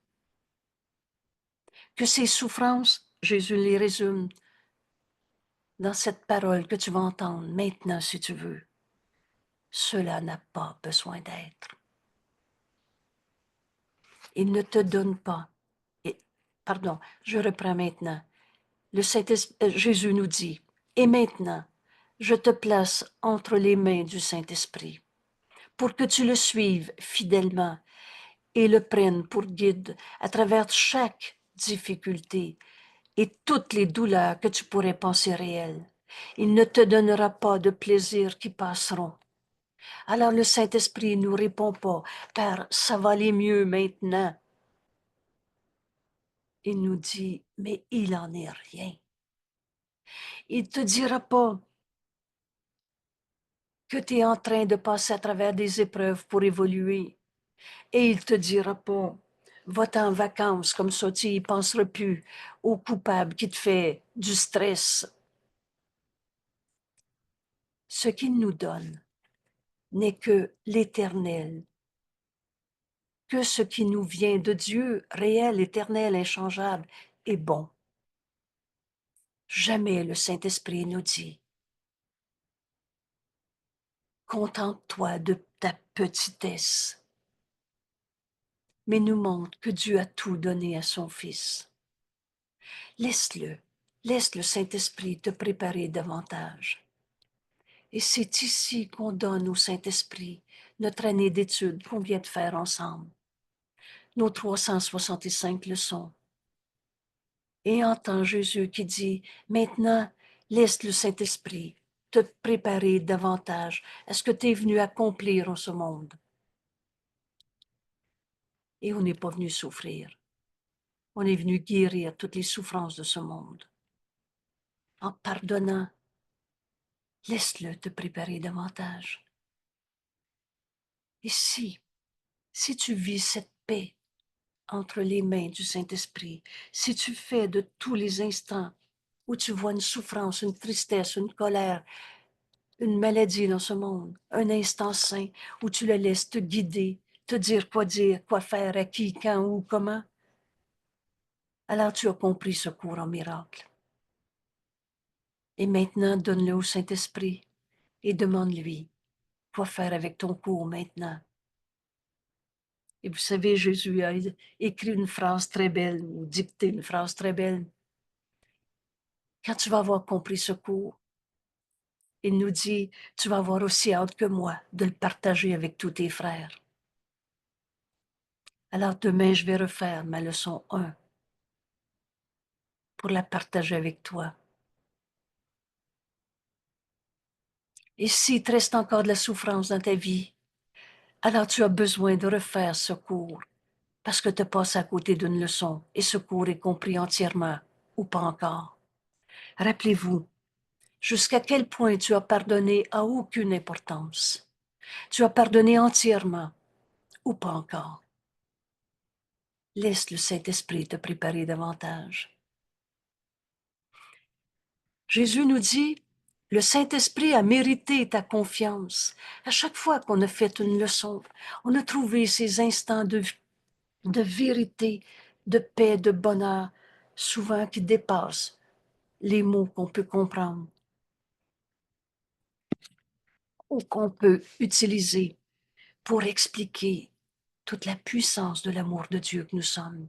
Que ces souffrances, Jésus les résume dans cette parole que tu vas entendre maintenant si tu veux. Cela n'a pas besoin d'être. Il ne te donne pas. Pardon, je reprends maintenant. Jésus nous dit, et maintenant, je te place entre les mains du Saint-Esprit pour que tu le suives fidèlement et le prennes pour guide à travers chaque difficulté et toutes les douleurs que tu pourrais penser réelles. Il ne te donnera pas de plaisirs qui passeront. Alors le Saint-Esprit ne nous répond pas, Père, ça va aller mieux maintenant. Il nous dit, mais il en est rien. Il te dira pas que tu es en train de passer à travers des épreuves pour évoluer. Et il te dira pas, va-t'en en vacances, comme ça tu y penseras plus au coupable qui te fait du stress. Ce qu'il nous donne n'est que l'éternel, que ce qui nous vient de Dieu, réel, éternel, inchangeable, est bon. Jamais le Saint-Esprit nous dit, contente-toi de ta petitesse, mais nous montre que Dieu a tout donné à son Fils. Laisse-le, laisse le Saint-Esprit te préparer davantage. Et c'est ici qu'on donne au Saint-Esprit notre année d'études qu'on vient de faire ensemble, nos 365 leçons. Et entends Jésus qui dit, maintenant, laisse le Saint-Esprit te préparer davantage à ce que tu es venu accomplir en ce monde. Et on n'est pas venu souffrir. On est venu guérir toutes les souffrances de ce monde. En pardonnant, laisse-le te préparer davantage. Et si tu vis cette paix entre les mains du Saint-Esprit, si tu fais de tous les instants où tu vois une souffrance, une tristesse, une colère, une maladie dans ce monde, un instant saint où tu le laisses te guider, te dire, quoi faire, à qui, quand, où, comment, alors tu as compris ce cours en miracle. Et maintenant, donne-le au Saint-Esprit et demande-lui quoi faire avec ton cours maintenant. Et vous savez, Jésus a écrit une phrase très belle, ou dicté une phrase très belle. Quand tu vas avoir compris ce cours, il nous dit, tu vas avoir aussi hâte que moi de le partager avec tous tes frères. Alors demain, je vais refaire ma leçon 1 pour la partager avec toi. Et s'il te reste encore de la souffrance dans ta vie, alors tu as besoin de refaire ce cours parce que tu passes à côté d'une leçon et ce cours est compris entièrement ou pas encore. Rappelez-vous, jusqu'à quel point tu as pardonné a aucune importance. Tu as pardonné entièrement ou pas encore. Laisse le Saint-Esprit te préparer davantage. Jésus nous dit, le Saint-Esprit a mérité ta confiance. À chaque fois qu'on a fait une leçon, on a trouvé ces instants de vérité, de paix, de bonheur, souvent qui dépassent les mots qu'on peut comprendre ou qu'on peut utiliser pour expliquer toute la puissance de l'amour de Dieu que nous sommes.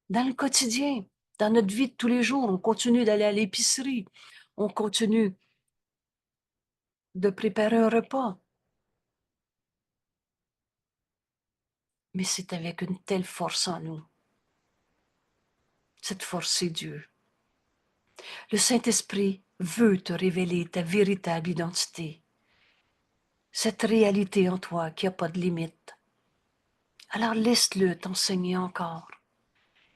Dans le quotidien, dans notre vie de tous les jours, on continue d'aller à l'épicerie, on continue de préparer un repas. Mais c'est avec une telle force en nous. Cette force, c'est Dieu. Le Saint-Esprit veut te révéler ta véritable identité, cette réalité en toi qui n'a pas de limite. Alors laisse-le t'enseigner encore.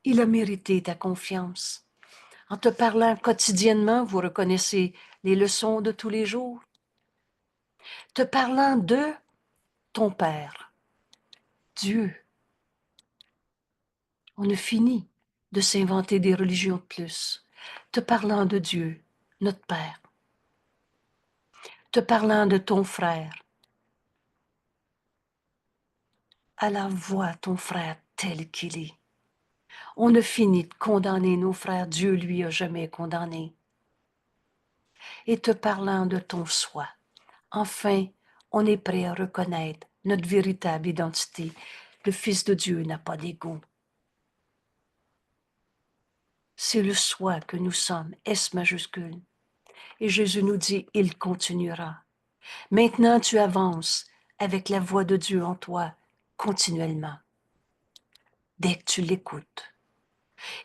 Il a mérité ta confiance. En te parlant quotidiennement, vous reconnaissez les leçons de tous les jours. Te parlant de ton Père, Dieu. On a fini de s'inventer des religions de plus. Te parlant de Dieu, notre Père. Te parlant de ton frère. Alors vois ton frère tel qu'il est. On a fini de condamner nos frères, Dieu lui a jamais condamné. Et te parlant de ton soi. Enfin, on est prêt à reconnaître notre véritable identité. Le Fils de Dieu n'a pas d'ego. C'est le soi que nous sommes, S majuscule. Et Jésus nous dit, il continuera. Maintenant, tu avances avec la voix de Dieu en toi continuellement, dès que tu l'écoutes.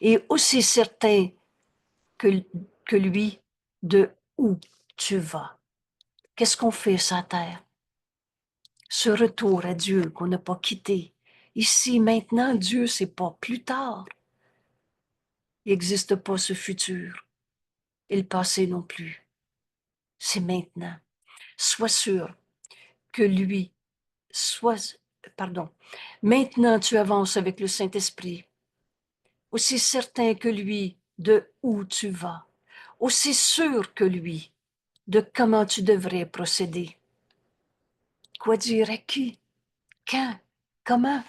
Et aussi certain que lui de où tu vas. qu'est-ce qu'on fait sur la terre? Ce retour à Dieu qu'on n'a pas quitté. Ici, maintenant, Dieu, c'est pas plus tard. Il n'existe pas ce futur. Et le passé non plus. C'est maintenant. Sois sûr que lui, pardon, maintenant tu avances avec le Saint-Esprit, aussi certain que lui de où tu vas, aussi sûr que lui de comment tu devrais procéder. Quoi dire à qui? Quand? Comment?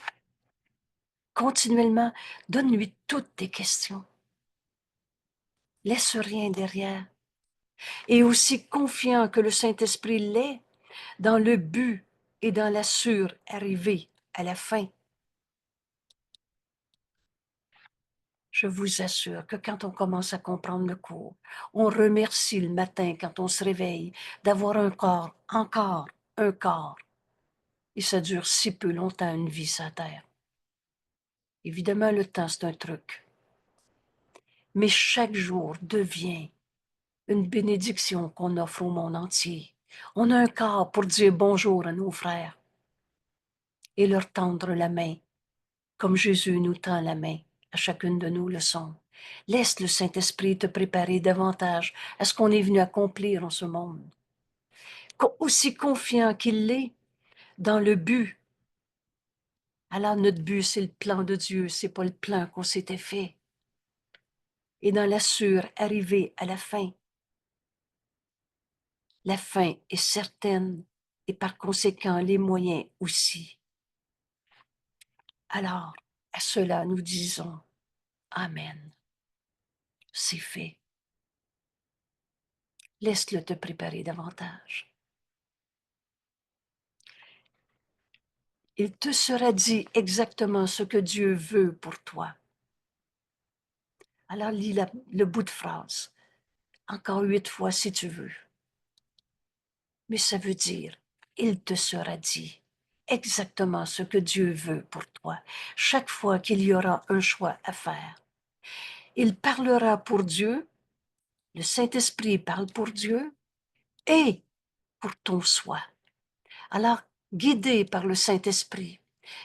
Continuellement, donne-lui toutes tes questions. Laisse rien derrière. Et aussi confiant que le Saint-Esprit l'est dans le but et dans la sûre arrivée à la fin. Je vous assure que quand on commence à comprendre le cours, on remercie le matin quand on se réveille d'avoir un corps, encore un corps. Et ça dure si peu longtemps une vie sur la terre. Évidemment, le temps, c'est un truc. Mais chaque jour devient une bénédiction qu'on offre au monde entier. On a un corps pour dire bonjour à nos frères et leur tendre la main, comme Jésus nous tend la main à chacune de nos leçons. Laisse le Saint-Esprit te préparer davantage à ce qu'on est venu accomplir en ce monde. Aussi confiant qu'il l'est dans le but. Alors notre but, c'est le plan de Dieu, c'est pas le plan qu'on s'était fait. Et dans la sûre arrivée à la fin. La fin est certaine et par conséquent les moyens aussi. Alors, à cela nous disons Amen. C'est fait. Laisse-le te préparer davantage. Il te sera dit exactement ce que Dieu veut pour toi. Alors lis le bout de phrase, encore 8 fois si tu veux. Mais ça veut dire, il te sera dit exactement ce que Dieu veut pour toi, chaque fois qu'il y aura un choix à faire. Il parlera pour Dieu, le Saint-Esprit parle pour Dieu et pour ton soi. Alors, guidé par le Saint-Esprit,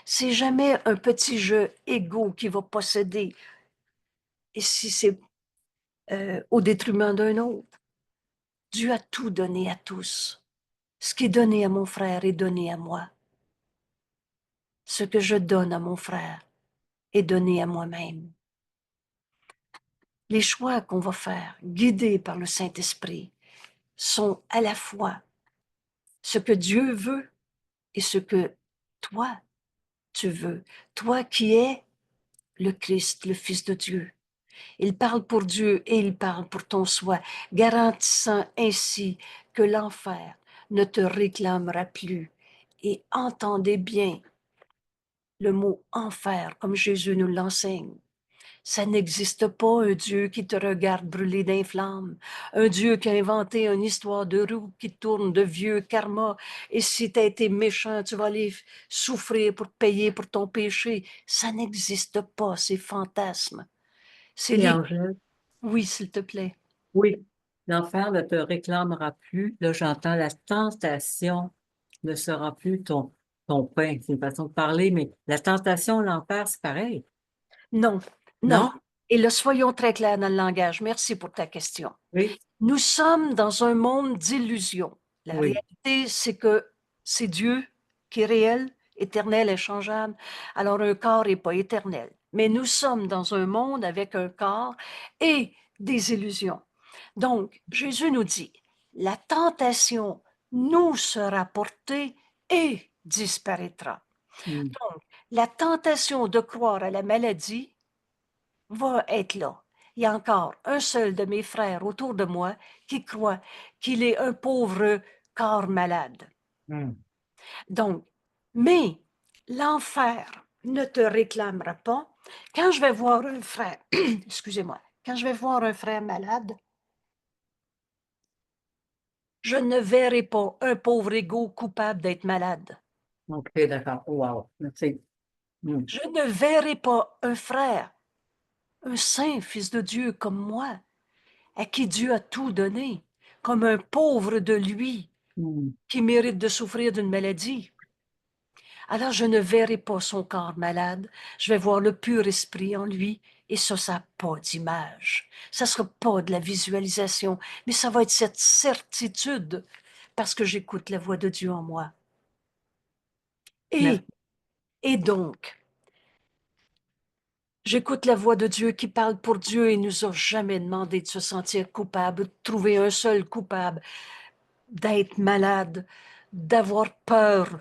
c'est jamais un petit jeu égo qui va posséder, et si c'est au détriment d'un autre. Dieu a tout donné à tous. Ce qui est donné à mon frère est donné à moi. Ce que je donne à mon frère est donné à moi-même. Les choix qu'on va faire, guidés par le Saint-Esprit, sont à la fois ce que Dieu veut et ce que toi, tu veux. Toi qui es le Christ, le Fils de Dieu. Il parle pour Dieu et il parle pour ton soi, garantissant ainsi que l'enfer ne te réclamera plus. Et entendez bien le mot enfer comme Jésus nous l'enseigne. Ça n'existe pas un Dieu qui te regarde brûler d'un flamme, un Dieu qui a inventé une histoire de roue qui tourne de vieux karma, et si tu as été méchant, tu vas aller souffrir pour payer pour ton péché. Ça n'existe pas, ces fantasmes. C'est Et les... Angèle, Oui, s'il te plaît. oui, l'enfer ne te réclamera plus. Là, j'entends la tentation ne sera plus ton pain. C'est une façon de parler, mais la tentation, l'enfer, c'est pareil. Non, non. Non? Et là, soyons très clairs dans le langage. Merci pour ta question. Oui, Nous sommes dans un monde d'illusions. La oui. réalité, c'est que c'est Dieu qui est réel, éternel, inchangeable. Alors, un corps n'est pas éternel. Mais nous sommes dans un monde avec un corps et des illusions. Donc, Jésus nous dit, la tentation nous sera portée et disparaîtra. Hmm. Donc, la tentation de croire à la maladie va être là. Il y a encore un seul de mes frères autour de moi qui croit qu'il est un pauvre corps malade. Hmm. Donc, mais l'enfer ne te réclamera pas. Quand je vais voir un frère, excusez-moi, quand je vais voir un frère malade, je ne verrai pas un pauvre égo coupable d'être malade. OK, d'accord. Wow. Merci. Hmm. Je ne verrai pas un frère, un saint fils de Dieu comme moi, à qui Dieu a tout donné, comme un pauvre de lui. qui mérite de souffrir d'une maladie. Alors je ne verrai pas son corps malade, je vais voir le pur esprit en lui, et ça n'a pas d'image. Ça ne sera pas de la visualisation, mais ça va être cette certitude, parce que j'écoute la voix de Dieu en moi. Merci. Et donc, j'écoute la voix de Dieu qui parle pour Dieu et nous a jamais demandé de se sentir coupable, de trouver un seul coupable, d'être malade, d'avoir peur,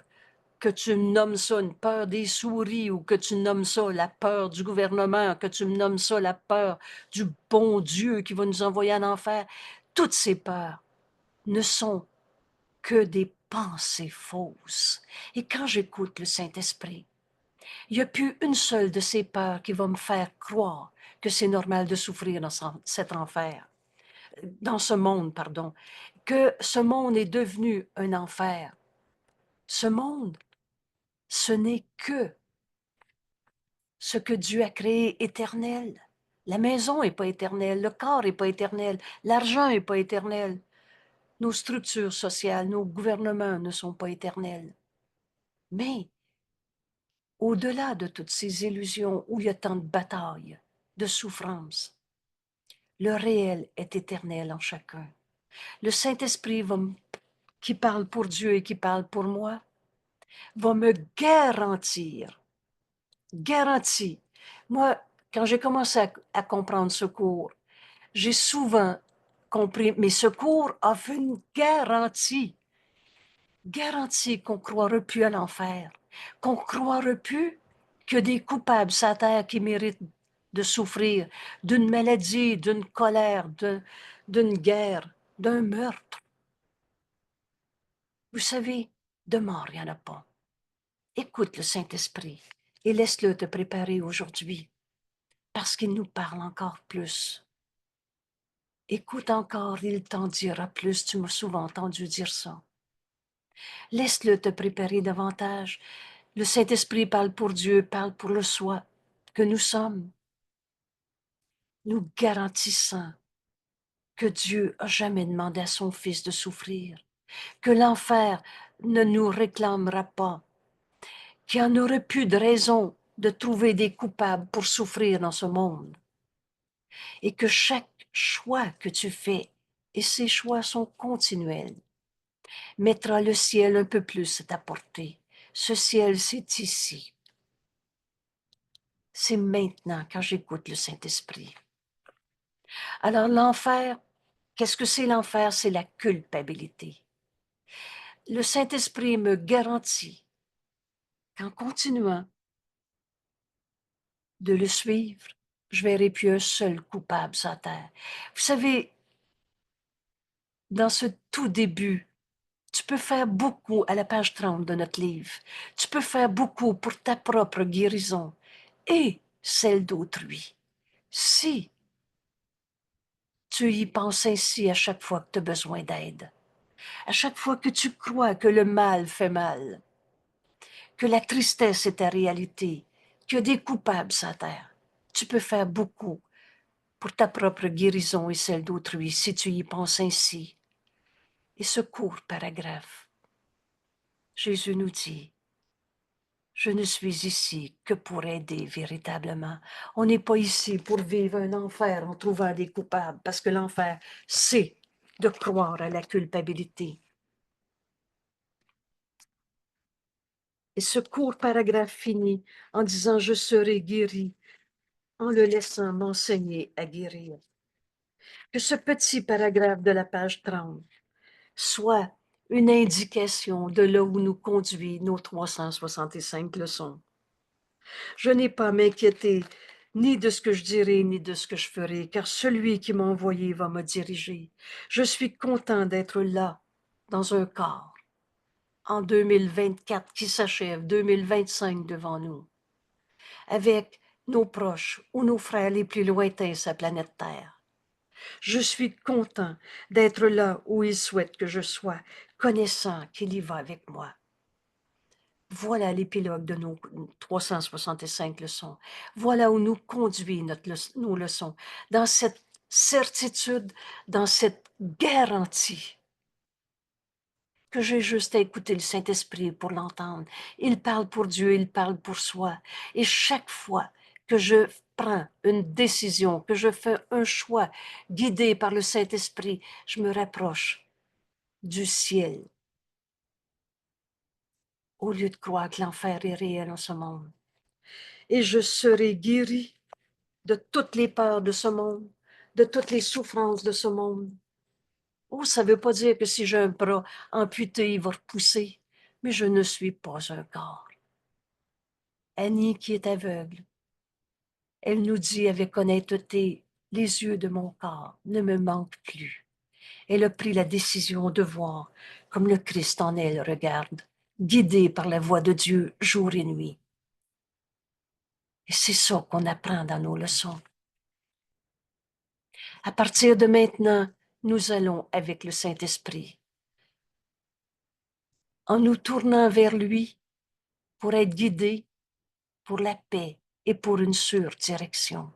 que tu me nommes ça une peur des souris ou que tu nommes ça la peur du gouvernement, que tu me nommes ça la peur du bon Dieu qui va nous envoyer en enfer. Toutes ces peurs ne sont que des pensées fausses. Et quand j'écoute le Saint-Esprit, il n'y a plus une seule de ces peurs qui va me faire croire que c'est normal de souffrir dans cet enfer, dans ce monde, pardon, que ce monde est devenu un enfer. Ce monde, ce n'est que ce que Dieu a créé éternel. La maison n'est pas éternelle, le corps n'est pas éternel, l'argent n'est pas éternel, nos structures sociales, nos gouvernements ne sont pas éternels. Mais au-delà de toutes ces illusions où il y a tant de batailles, de souffrances, le réel est éternel en chacun. Le Saint-Esprit qui parle pour Dieu et qui parle pour moi va me garantir. Moi, quand j'ai commencé à comprendre ce cours, j'ai souvent compris, mais ce cours offre une garantie qu'on ne croira plus à l'enfer, qu'on ne croira plus que des coupables sur la terre qui méritent de souffrir d'une maladie, d'une colère, d'une guerre, d'un meurtre. Vous savez, de mort, il n'y en a pas. Écoute le Saint-Esprit et laisse-le te préparer aujourd'hui, parce qu'il nous parle encore plus. Écoute encore, il t'en dira plus. Tu m'as souvent entendu dire ça. Laisse-le te préparer davantage. Le Saint-Esprit parle pour Dieu, parle pour le soi que nous sommes. Nous garantissant que Dieu n'a jamais demandé à son Fils de souffrir, que l'enfer ne nous réclamera pas, qu'il y en aurait plus de raison de trouver des coupables pour souffrir dans ce monde, et que chaque choix que tu fais, et ces choix sont continuels, mettra le ciel un peu plus à ta portée. Ce ciel, c'est ici. C'est maintenant quand j'écoute le Saint-Esprit. Alors l'enfer, qu'est-ce que c'est l'enfer? C'est la culpabilité. Le Saint-Esprit me garantit qu'en continuant de le suivre, je verrai plus un seul coupable sur la terre. Vous savez, dans ce tout début, tu peux faire beaucoup à la page 30 de notre livre. Tu peux faire beaucoup pour ta propre guérison et celle d'autrui. Si tu y penses ainsi à chaque fois que tu as besoin d'aide, à chaque fois que tu crois que le mal fait mal, que la tristesse est ta réalité, qu'il y a des coupables sur la terre, tu peux faire beaucoup pour ta propre guérison et celle d'autrui si tu y penses ainsi. Et ce court paragraphe, Jésus nous dit, je ne suis ici que pour aider véritablement. On n'est pas ici pour vivre un enfer en trouvant des coupables, parce que l'enfer, c'est de croire à la culpabilité. Et ce court paragraphe finit en disant « Je serai guéri » en le laissant m'enseigner à guérir. Que ce petit paragraphe de la page 30 soit une indication de là où nous conduit nos 365 leçons. Je n'ai pas à m'inquiéter ni de ce que je dirai, ni de ce que je ferai, car celui qui m'a envoyé va me diriger. Je suis content d'être là, dans un corps, en 2024 qui s'achève, 2025 devant nous, avec nos proches ou nos frères les plus lointains sur la planète Terre. Je suis content d'être là où il souhaite que je sois, connaissant qu'il y va avec moi. Voilà l'épilogue de nos 365 leçons. Voilà où nous conduit nos leçons, dans cette certitude, dans cette garantie que j'ai juste à écouter le Saint-Esprit pour l'entendre. Il parle pour Dieu, il parle pour soi. Et chaque fois que je prends une décision, que je fais un choix guidé par le Saint-Esprit, je me rapproche du ciel au lieu de croire que l'enfer est réel en ce monde. Et je serai guéri de toutes les peurs de ce monde, de toutes les souffrances de ce monde. Oh, ça ne veut pas dire que si j'ai un bras amputé, il va repousser, mais je ne suis pas un corps. Annie qui est aveugle, elle nous dit avec honnêteté, les yeux de mon corps ne me manquent plus. Elle a pris la décision de voir comme le Christ en elle regarde, guidée par la voix de Dieu jour et nuit. Et c'est ça qu'on apprend dans nos leçons. À partir de maintenant, nous allons avec le Saint-Esprit, en nous tournant vers lui pour être guidés, pour la paix et pour une sûre direction.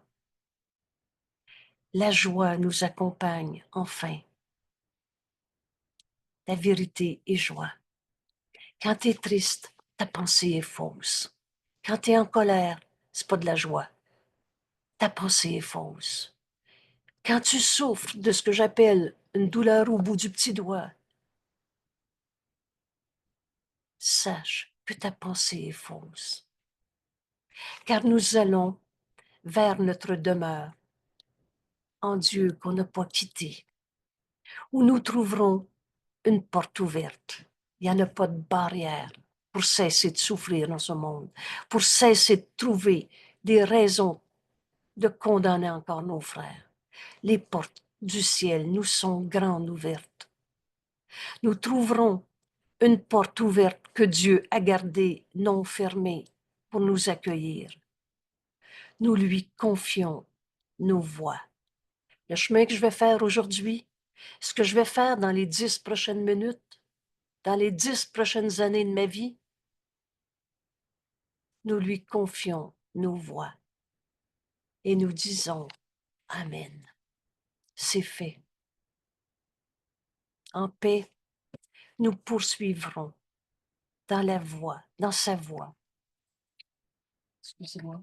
La joie nous accompagne enfin. La vérité est joie. Quand tu es triste, ta pensée est fausse. Quand tu es en colère, c'est pas de la joie. Ta pensée est fausse. Quand tu souffres de ce que j'appelle une douleur au bout du petit doigt, sache que ta pensée est fausse. Car nous allons vers notre demeure en Dieu qu'on n'a pas quitté, où nous trouverons une porte ouverte. Il n'y en a pas de barrière pour cesser de souffrir dans ce monde, pour cesser de trouver des raisons de condamner encore nos frères. Les portes du ciel nous sont grandes ouvertes. Nous trouverons une porte ouverte que Dieu a gardée non fermée pour nous accueillir. Nous lui confions nos voies. Le chemin que je vais faire aujourd'hui, ce que je vais faire dans les 10 prochaines minutes, dans les 10 prochaines années de ma vie, nous lui confions nos voies et nous disons Amen. C'est fait. En paix, nous poursuivrons dans la voie, dans sa voie. Excusez-moi.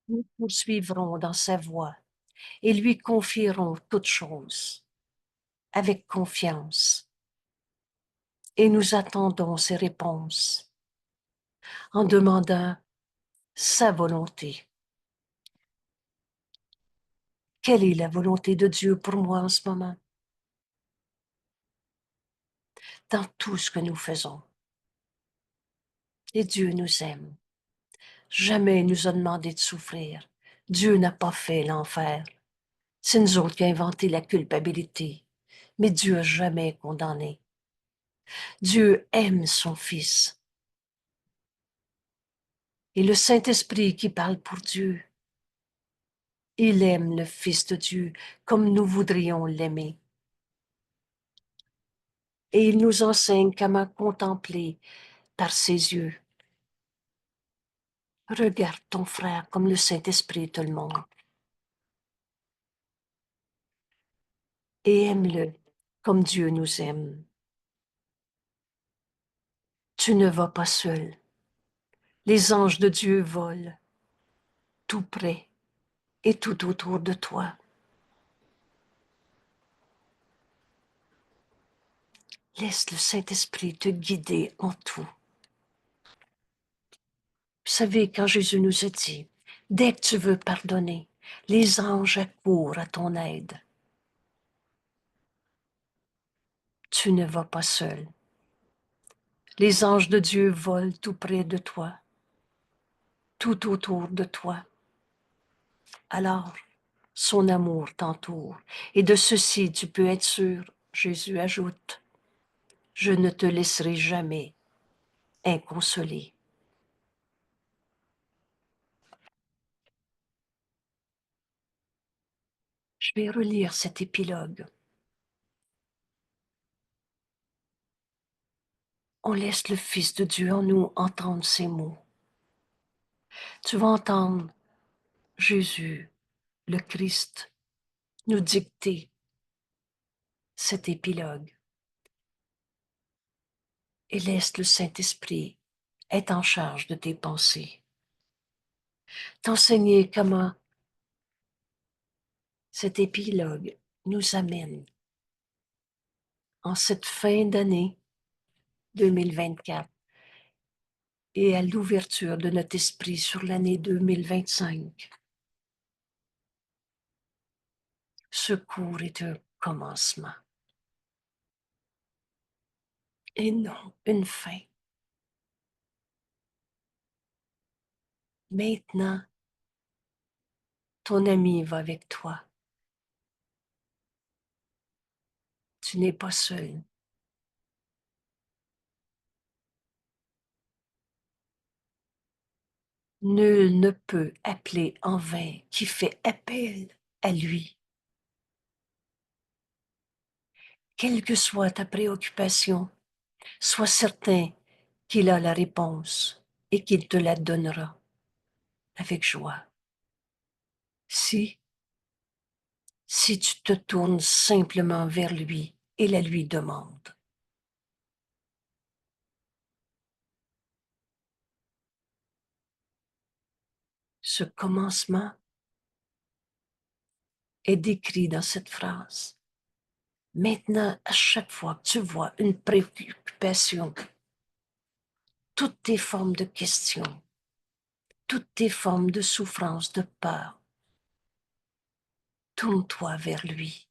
Nous poursuivrons dans sa voie et lui confierons toutes choses avec confiance. Et nous attendons ses réponses en demandant sa volonté. Quelle est la volonté de Dieu pour moi en ce moment? Dans tout ce que nous faisons. Et Dieu nous aime. Jamais il nous a demandé de souffrir. Dieu n'a pas fait l'enfer. C'est nous autres qui avons inventé la culpabilité. Mais Dieu n'a jamais condamné. Dieu aime son Fils. Et le Saint-Esprit qui parle pour Dieu, il aime le Fils de Dieu comme nous voudrions l'aimer. Et il nous enseigne comment contempler par ses yeux. Regarde ton frère comme le Saint-Esprit te le montre. Et aime-le comme Dieu nous aime. Tu ne vas pas seul. Les anges de Dieu volent tout près et tout autour de toi. Laisse le Saint-Esprit te guider en tout. Vous savez, quand Jésus nous a dit, dès que tu veux pardonner, les anges accourent à ton aide. Tu ne vas pas seul. Les anges de Dieu volent tout près de toi, tout autour de toi. Alors, son amour t'entoure. Et de ceci, tu peux être sûr, Jésus ajoute, je ne te laisserai jamais inconsolé. Je vais relire cet épilogue. On laisse le Fils de Dieu en nous entendre ces mots. Tu vas entendre Jésus, le Christ, nous dicter cet épilogue et laisse le Saint-Esprit être en charge de tes pensées. T'enseigner comment cet épilogue nous amène en cette fin d'année 2024 et à l'ouverture de notre esprit sur l'année 2025. Ce cours est un commencement et non une fin. Maintenant, ton ami va avec toi. Tu n'es pas seul. Nul ne peut appeler en vain qui fait appel à lui. Quelle que soit ta préoccupation, sois certain qu'il a la réponse et qu'il te la donnera avec joie. Si tu te tournes simplement vers lui et la lui demandes. Ce commencement est décrit dans cette phrase. Maintenant, à chaque fois que tu vois une préoccupation, toutes tes formes de questions, toutes tes formes de souffrance, de peur, tourne-toi vers lui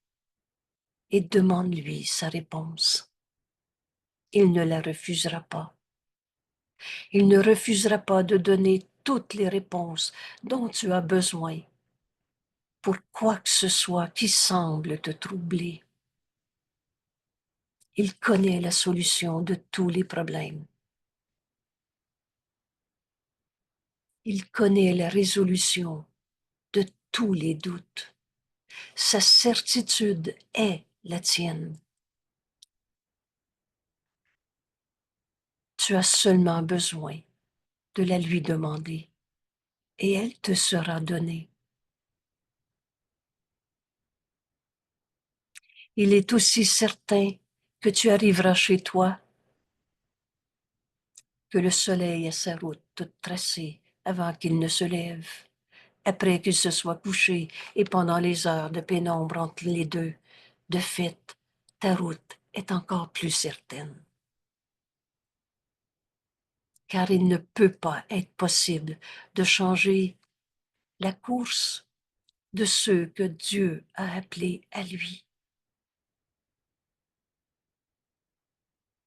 et demande-lui sa réponse. Il ne la refusera pas. Il ne refusera pas de donner toutes les réponses dont tu as besoin pour quoi que ce soit qui semble te troubler. Il connaît la solution de tous les problèmes. Il connaît la résolution de tous les doutes. Sa certitude est la tienne. Tu as seulement besoin de la lui demander et elle te sera donnée. Il est aussi certain que tu arriveras chez toi, que le soleil a sa route toute tracée avant qu'il ne se lève, après qu'il se soit couché et pendant les heures de pénombre entre les deux. De fait, ta route est encore plus certaine. Car il ne peut pas être possible de changer la course de ceux que Dieu a appelés à lui.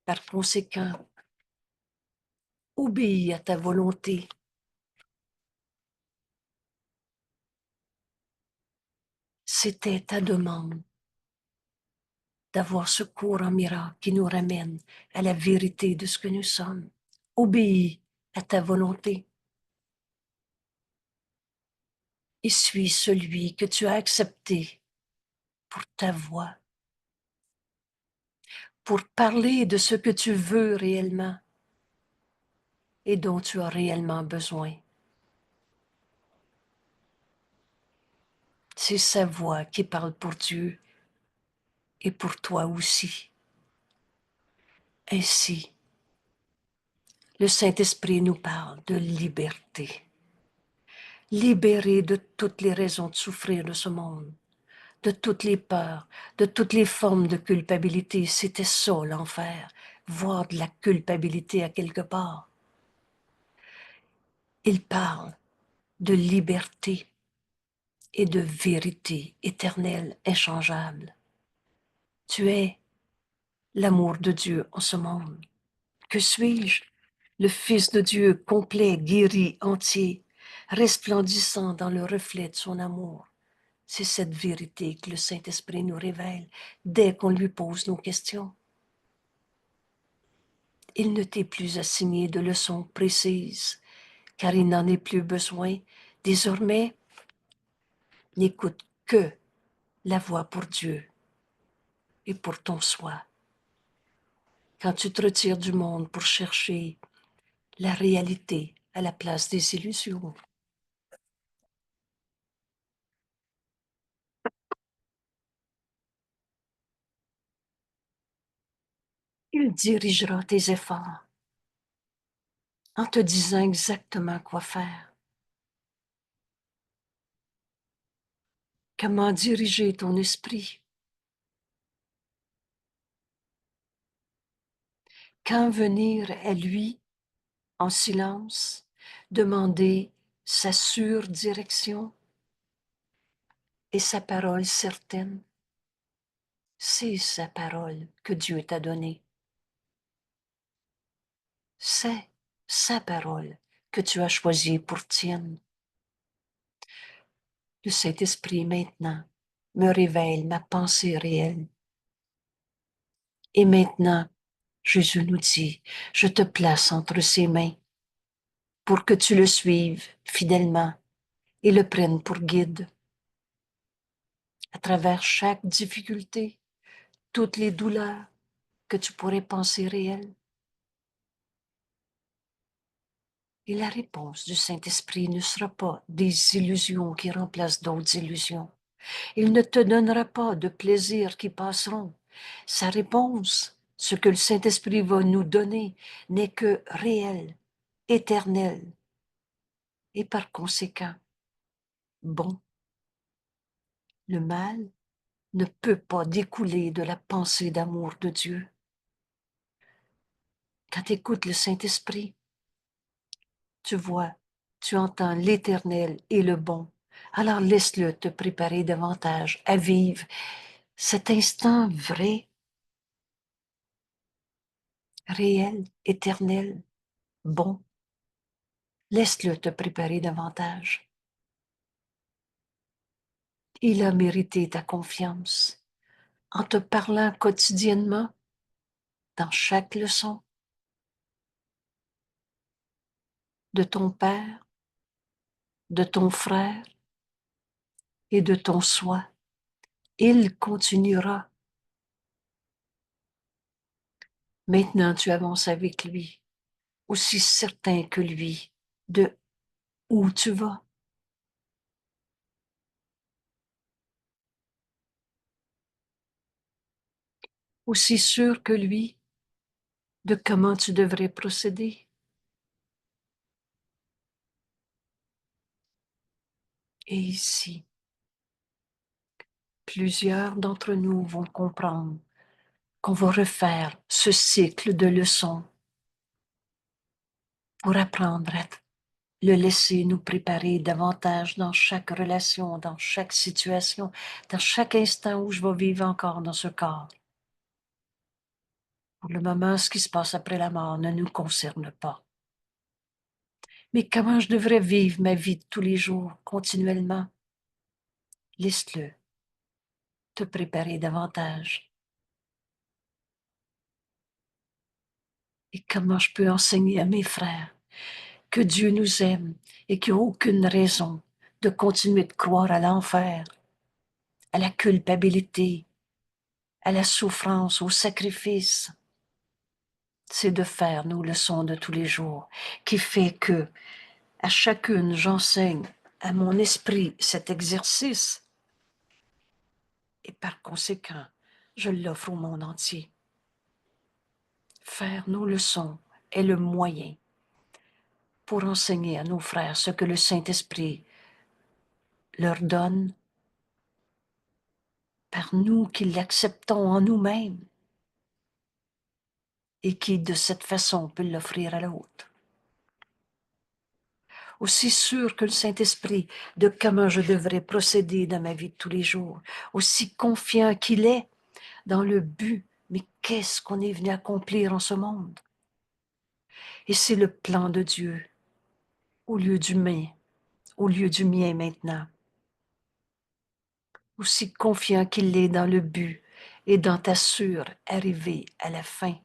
Par conséquent, obéis à ta volonté. C'était ta demande d'avoir ce cours en miracle qui nous ramène à la vérité de ce que nous sommes. Obéis à ta volonté et suis celui que tu as accepté pour ta voix, pour parler de ce que tu veux réellement et dont tu as réellement besoin. C'est sa voix qui parle pour Dieu et pour toi aussi. Ainsi, le Saint-Esprit nous parle de liberté. Libéré de toutes les raisons de souffrir de ce monde, de toutes les peurs, de toutes les formes de culpabilité. C'était ça l'enfer, voir de la culpabilité à quelque part. Il parle de liberté et de vérité éternelle, inchangeable. Tu es l'amour de Dieu en ce monde. Que suis-je? Le Fils de Dieu complet, guéri, entier, resplendissant dans le reflet de son amour. C'est cette vérité que le Saint-Esprit nous révèle dès qu'on lui pose nos questions. Il ne t'est plus assigné de leçons précises, car il n'en est plus besoin. Désormais, n'écoute que la voix pour Dieu et pour ton soi. Quand tu te retires du monde pour chercher la réalité à la place des illusions, Il dirigera tes efforts en te disant exactement quoi faire. Comment diriger ton esprit. Quand venir à lui, en silence, demander sa sûre direction et sa parole certaine. C'est sa parole que Dieu t'a donnée. C'est sa parole que tu as choisie pour tienne. Le Saint-Esprit maintenant me révèle ma pensée réelle. Et maintenant, Jésus nous dit, je te place entre ses mains pour que tu le suives fidèlement et le prennes pour guide à travers chaque difficulté, toutes les douleurs que tu pourrais penser réelles. Et la réponse du Saint-Esprit ne sera pas des illusions qui remplacent d'autres illusions. Il ne te donnera pas de plaisirs qui passeront. Sa réponse, ce que le Saint-Esprit va nous donner, n'est que réel, éternel, et par conséquent, bon. Le mal ne peut pas découler de la pensée d'amour de Dieu. Quand tu écoutes le Saint-Esprit, tu vois, tu entends l'Éternel et le bon. Alors laisse-le te préparer davantage à vivre cet instant vrai, réel, éternel, bon. Laisse-le te préparer davantage. Il a mérité ta confiance en te parlant quotidiennement dans chaque leçon de ton Père, de ton frère et de ton soi. Il continuera. Maintenant, tu avances avec lui, aussi certain que lui de où tu vas. Aussi sûr que lui de comment tu devrais procéder. Et ici, plusieurs d'entre nous vont comprendre qu'on va refaire ce cycle de leçons pour apprendre à le laisser nous préparer davantage dans chaque relation, dans chaque situation, dans chaque instant où je vais vivre encore dans ce corps. Pour le moment, ce qui se passe après la mort ne nous concerne pas. Mais comment je devrais vivre ma vie de tous les jours, continuellement? Laisse-le te préparer davantage. Et comment je peux enseigner à mes frères que Dieu nous aime et qu'il n'y a aucune raison de continuer de croire à l'enfer, à la culpabilité, à la souffrance, au sacrifice. C'est de faire nos leçons de tous les jours qui fait que à chacune j'enseigne à mon esprit cet exercice et par conséquent, je l'offre au monde entier. Faire nos leçons est le moyen pour enseigner à nos frères ce que le Saint-Esprit leur donne par nous qui l'acceptons en nous-mêmes et qui, de cette façon, peut l'offrir à l'autre. Aussi sûr que le Saint-Esprit de comment je devrais procéder dans ma vie de tous les jours, aussi confiant qu'il est dans le but, mais qu'est-ce qu'on est venu accomplir en ce monde? Et c'est le plan de Dieu au lieu du mien maintenant. Aussi confiant qu'il est dans le but et dans ta sûre arrivée à la fin.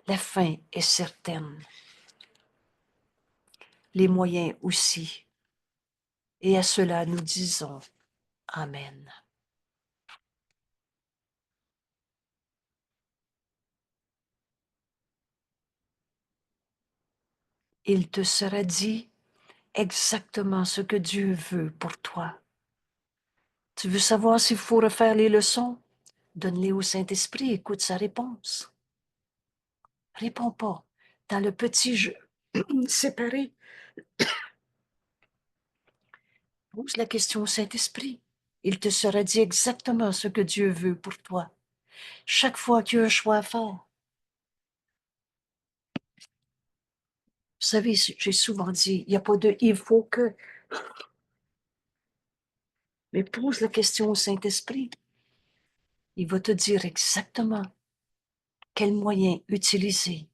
La fin est certaine. Les moyens aussi. Et à cela nous disons Amen. Il te sera dit exactement ce que Dieu veut pour toi. Tu veux savoir s'il faut refaire les leçons? Donne-les au Saint-Esprit, écoute sa réponse. Réponds pas. Dans le petit jeu séparé, pose la question au Saint-Esprit. Il te sera dit exactement ce que Dieu veut pour toi. Chaque fois qu'il y a un choix à faire. Vous savez, j'ai souvent dit, il n'y a pas de il faut que, mais pose la question au Saint-Esprit. Il va te dire exactement quel moyen utiliser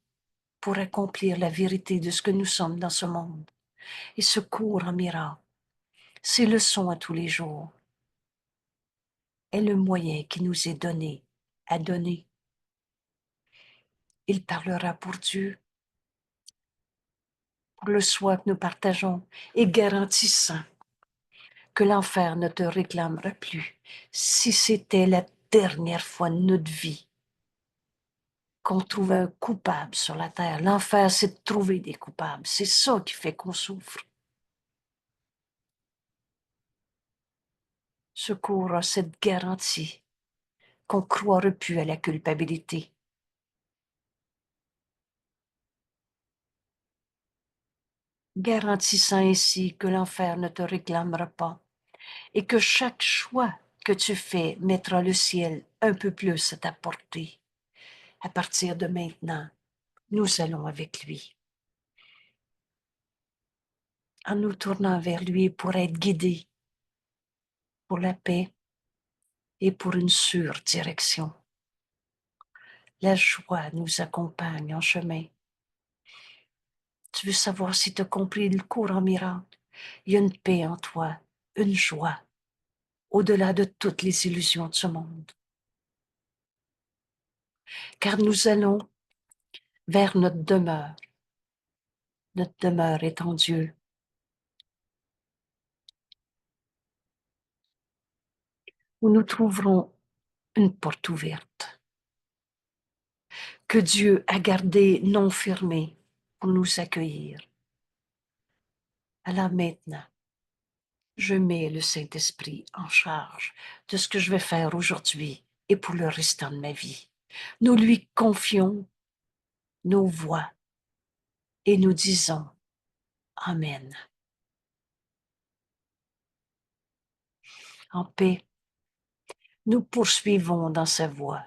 pour accomplir la vérité de ce que nous sommes dans ce monde. Et ce cours en miracle, ces leçons à tous les jours, est le moyen qui nous est donné à donner. Il parlera pour Dieu, pour le soi que nous partageons, et garantissant que l'enfer ne te réclamera plus si c'était la dernière fois de notre vie qu'on trouvait un coupable sur la terre. L'enfer, c'est de trouver des coupables. C'est ça qui fait qu'on souffre. Ce cours a cette garantie qu'on ne croira plus à la culpabilité. Garantissant ainsi que l'enfer ne te réclamera pas et que chaque choix que tu fais mettra le ciel un peu plus à ta portée. À partir de maintenant, nous allons avec lui, en nous tournant vers lui pour être guidés, pour la paix et pour une sûre direction. La joie nous accompagne en chemin. Tu veux savoir si tu as compris le cours en miracle? Il y a une paix en toi, une joie, au-delà de toutes les illusions de ce monde. Car nous allons vers notre demeure. Notre demeure est en Dieu. Où nous trouverons une porte ouverte que Dieu a gardée non fermée pour nous accueillir. Alors maintenant, je mets le Saint-Esprit en charge de ce que je vais faire aujourd'hui et pour le restant de ma vie. Nous lui confions nos voix et nous disons Amen. En paix, nous poursuivons dans sa voie,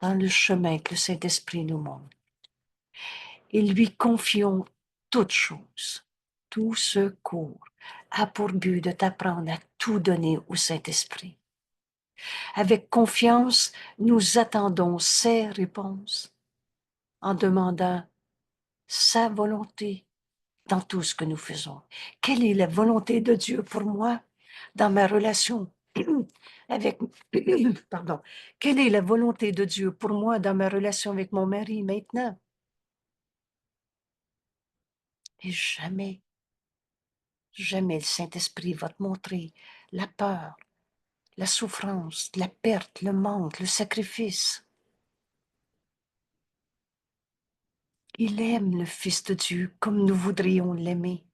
dans le chemin que le Saint-Esprit nous montre, et lui confions toutes choses. Tout ce cours a pour but de t'apprendre à tout donner au Saint-Esprit. Avec confiance, nous attendons ses réponses en demandant sa volonté dans tout ce que nous faisons. Quelle est la volonté de Dieu pour moi dans ma relation avec, pardon, quelle est la volonté de Dieu pour moi dans ma relation avec mon mari maintenant? Et jamais, jamais le Saint-Esprit va te montrer la peur, la souffrance, la perte, le manque, le sacrifice. Il aime le Fils de Dieu comme nous voudrions l'aimer.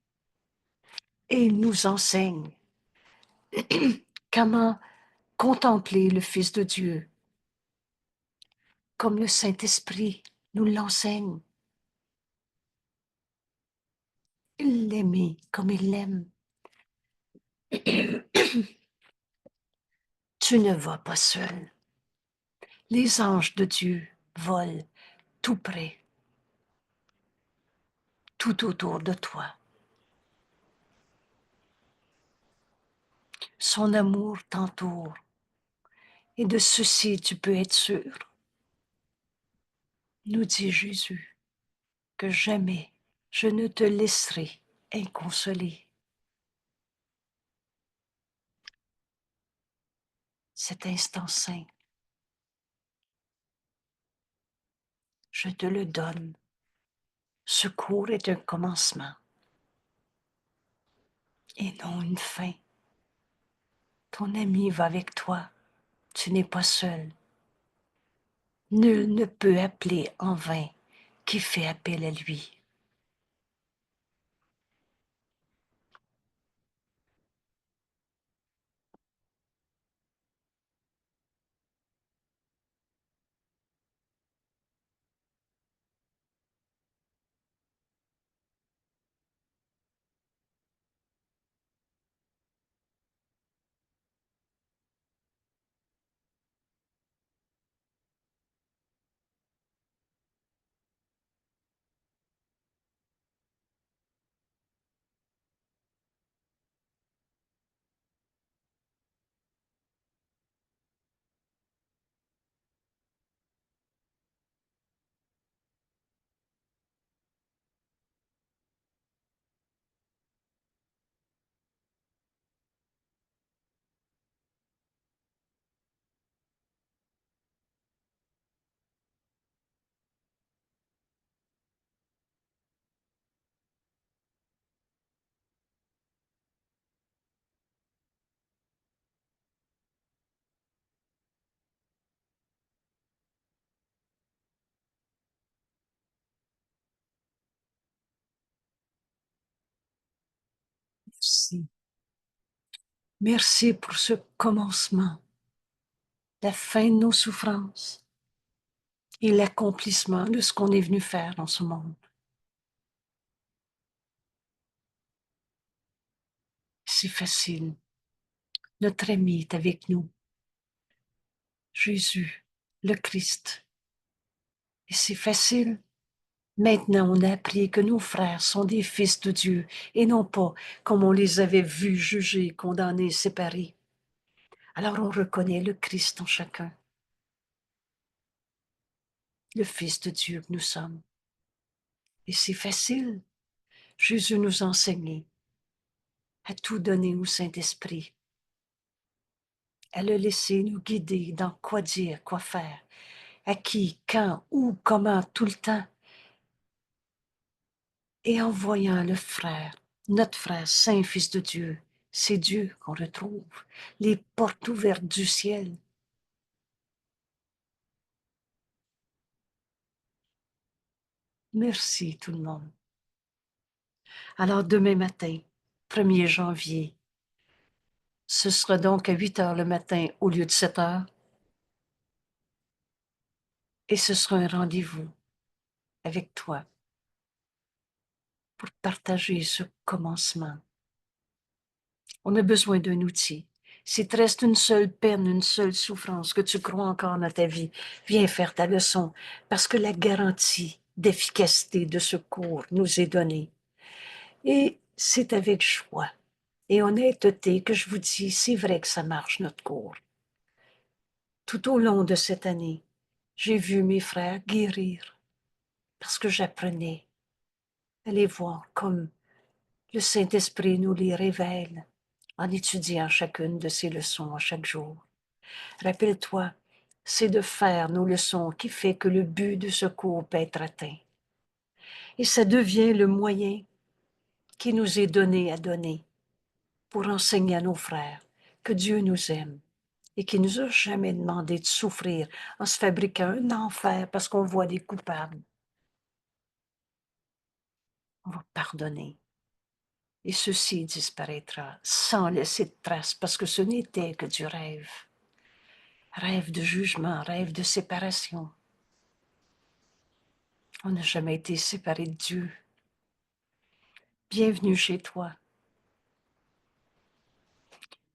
Et il nous enseigne comment contempler le Fils de Dieu comme le Saint-Esprit nous l'enseigne. L'aimer comme il l'aime. Tu ne vas pas seul. Les anges de Dieu volent tout près, tout autour de toi. Son amour t'entoure. Et de ceci, tu peux être sûr, nous dit Jésus, que jamais je ne te laisserai inconsolé. Cet instant saint, je te le donne. Ce cours est un commencement et non une fin. Ton ami va avec toi. Tu n'es pas seul. Nul ne peut appeler en vain qui fait appel à lui. Merci. Merci pour ce commencement, la fin de nos souffrances et l'accomplissement de ce qu'on est venu faire dans ce monde. C'est facile. Notre ami est avec nous. Jésus, le Christ. Et c'est facile. Maintenant, on a appris que nos frères sont des fils de Dieu et non pas comme on les avait vus, jugés, condamnés, séparés. Alors on reconnaît le Christ en chacun, le Fils de Dieu que nous sommes. Et c'est facile. Jésus nous a enseigné à tout donner au Saint-Esprit, à le laisser nous guider dans quoi dire, quoi faire, à qui, quand, où, comment, tout le temps. Et en voyant le frère, notre frère, Saint Fils de Dieu, c'est Dieu qu'on retrouve, les portes ouvertes du ciel. Merci tout le monde. Alors demain matin, 1er janvier, ce sera donc à 8 heures le matin au lieu de 7 heures. Et ce sera un rendez-vous avec toi pour partager ce commencement. On a besoin d'un outil. S'il te reste une seule peine, une seule souffrance que tu crois encore dans ta vie, viens faire ta leçon parce que la garantie d'efficacité de ce cours nous est donnée. Et c'est avec joie et honnêteté que je vous dis, c'est vrai que ça marche notre cours. Tout au long de cette année, j'ai vu mes frères guérir parce que j'apprenais à les voir comme le Saint-Esprit nous les révèle en étudiant chacune de ces leçons à chaque jour. Rappelle-toi, c'est de faire nos leçons qui fait que le but de ce cours peut être atteint. Et ça devient le moyen qui nous est donné à donner pour enseigner à nos frères que Dieu nous aime et qui nous a jamais demandé de souffrir en se fabriquant un enfer parce qu'on voit des coupables. On va pardonner. Et ceci disparaîtra sans laisser de traces parce que ce n'était que du rêve. Rêve de jugement, rêve de séparation. On n'a jamais été séparés de Dieu. Bienvenue chez toi.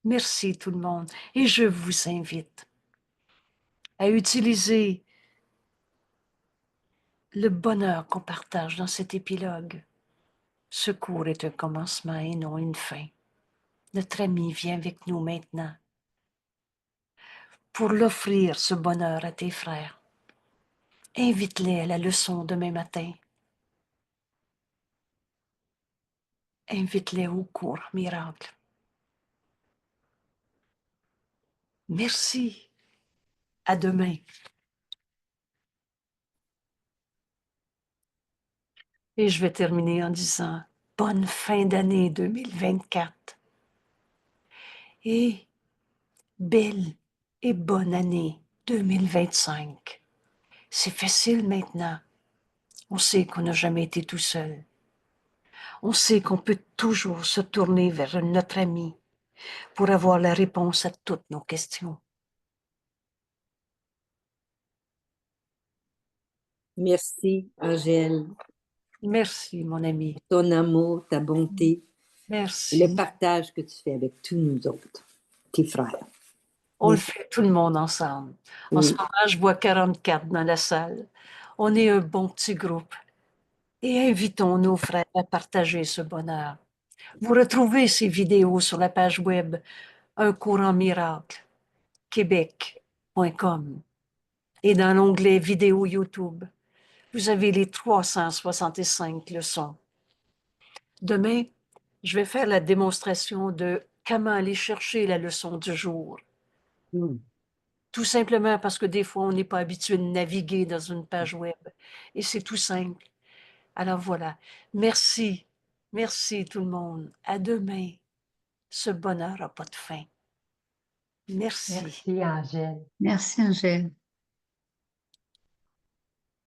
Merci tout le monde. Et je vous invite à utiliser le bonheur qu'on partage dans cet épilogue. Ce cours est un commencement et non une fin. Notre ami vient avec nous maintenant pour l'offrir ce bonheur à tes frères. Invite-les à la leçon demain matin. Invite-les au cours miracle. Merci. À demain. Et je vais terminer en disant bonne fin d'année 2024 et belle et bonne année 2025. C'est facile maintenant. On sait qu'on n'a jamais été tout seul. On sait qu'on peut toujours se tourner vers notre ami pour avoir la réponse à toutes nos questions. Merci, Angèle. Merci, mon ami. Ton amour, ta bonté, Merci. et le partage que tu fais avec tous nous autres, tes frères. On le fait tout le monde ensemble. En ce moment, je vois 44 dans la salle. On est un bon petit groupe. Et invitons nos frères à partager ce bonheur. Vous retrouvez ces vidéos sur la page web Un courant miracle, québec.com. Et dans l'onglet vidéo YouTube, vous avez les 365 leçons. Demain, je vais faire la démonstration de comment aller chercher la leçon du jour. Tout simplement parce que des fois, on n'est pas habitué de naviguer dans une page web. Et c'est tout simple. Alors voilà. Merci. Merci tout le monde. À demain. Ce bonheur n'a pas de fin. Merci. Merci, Angèle. Merci, Angèle.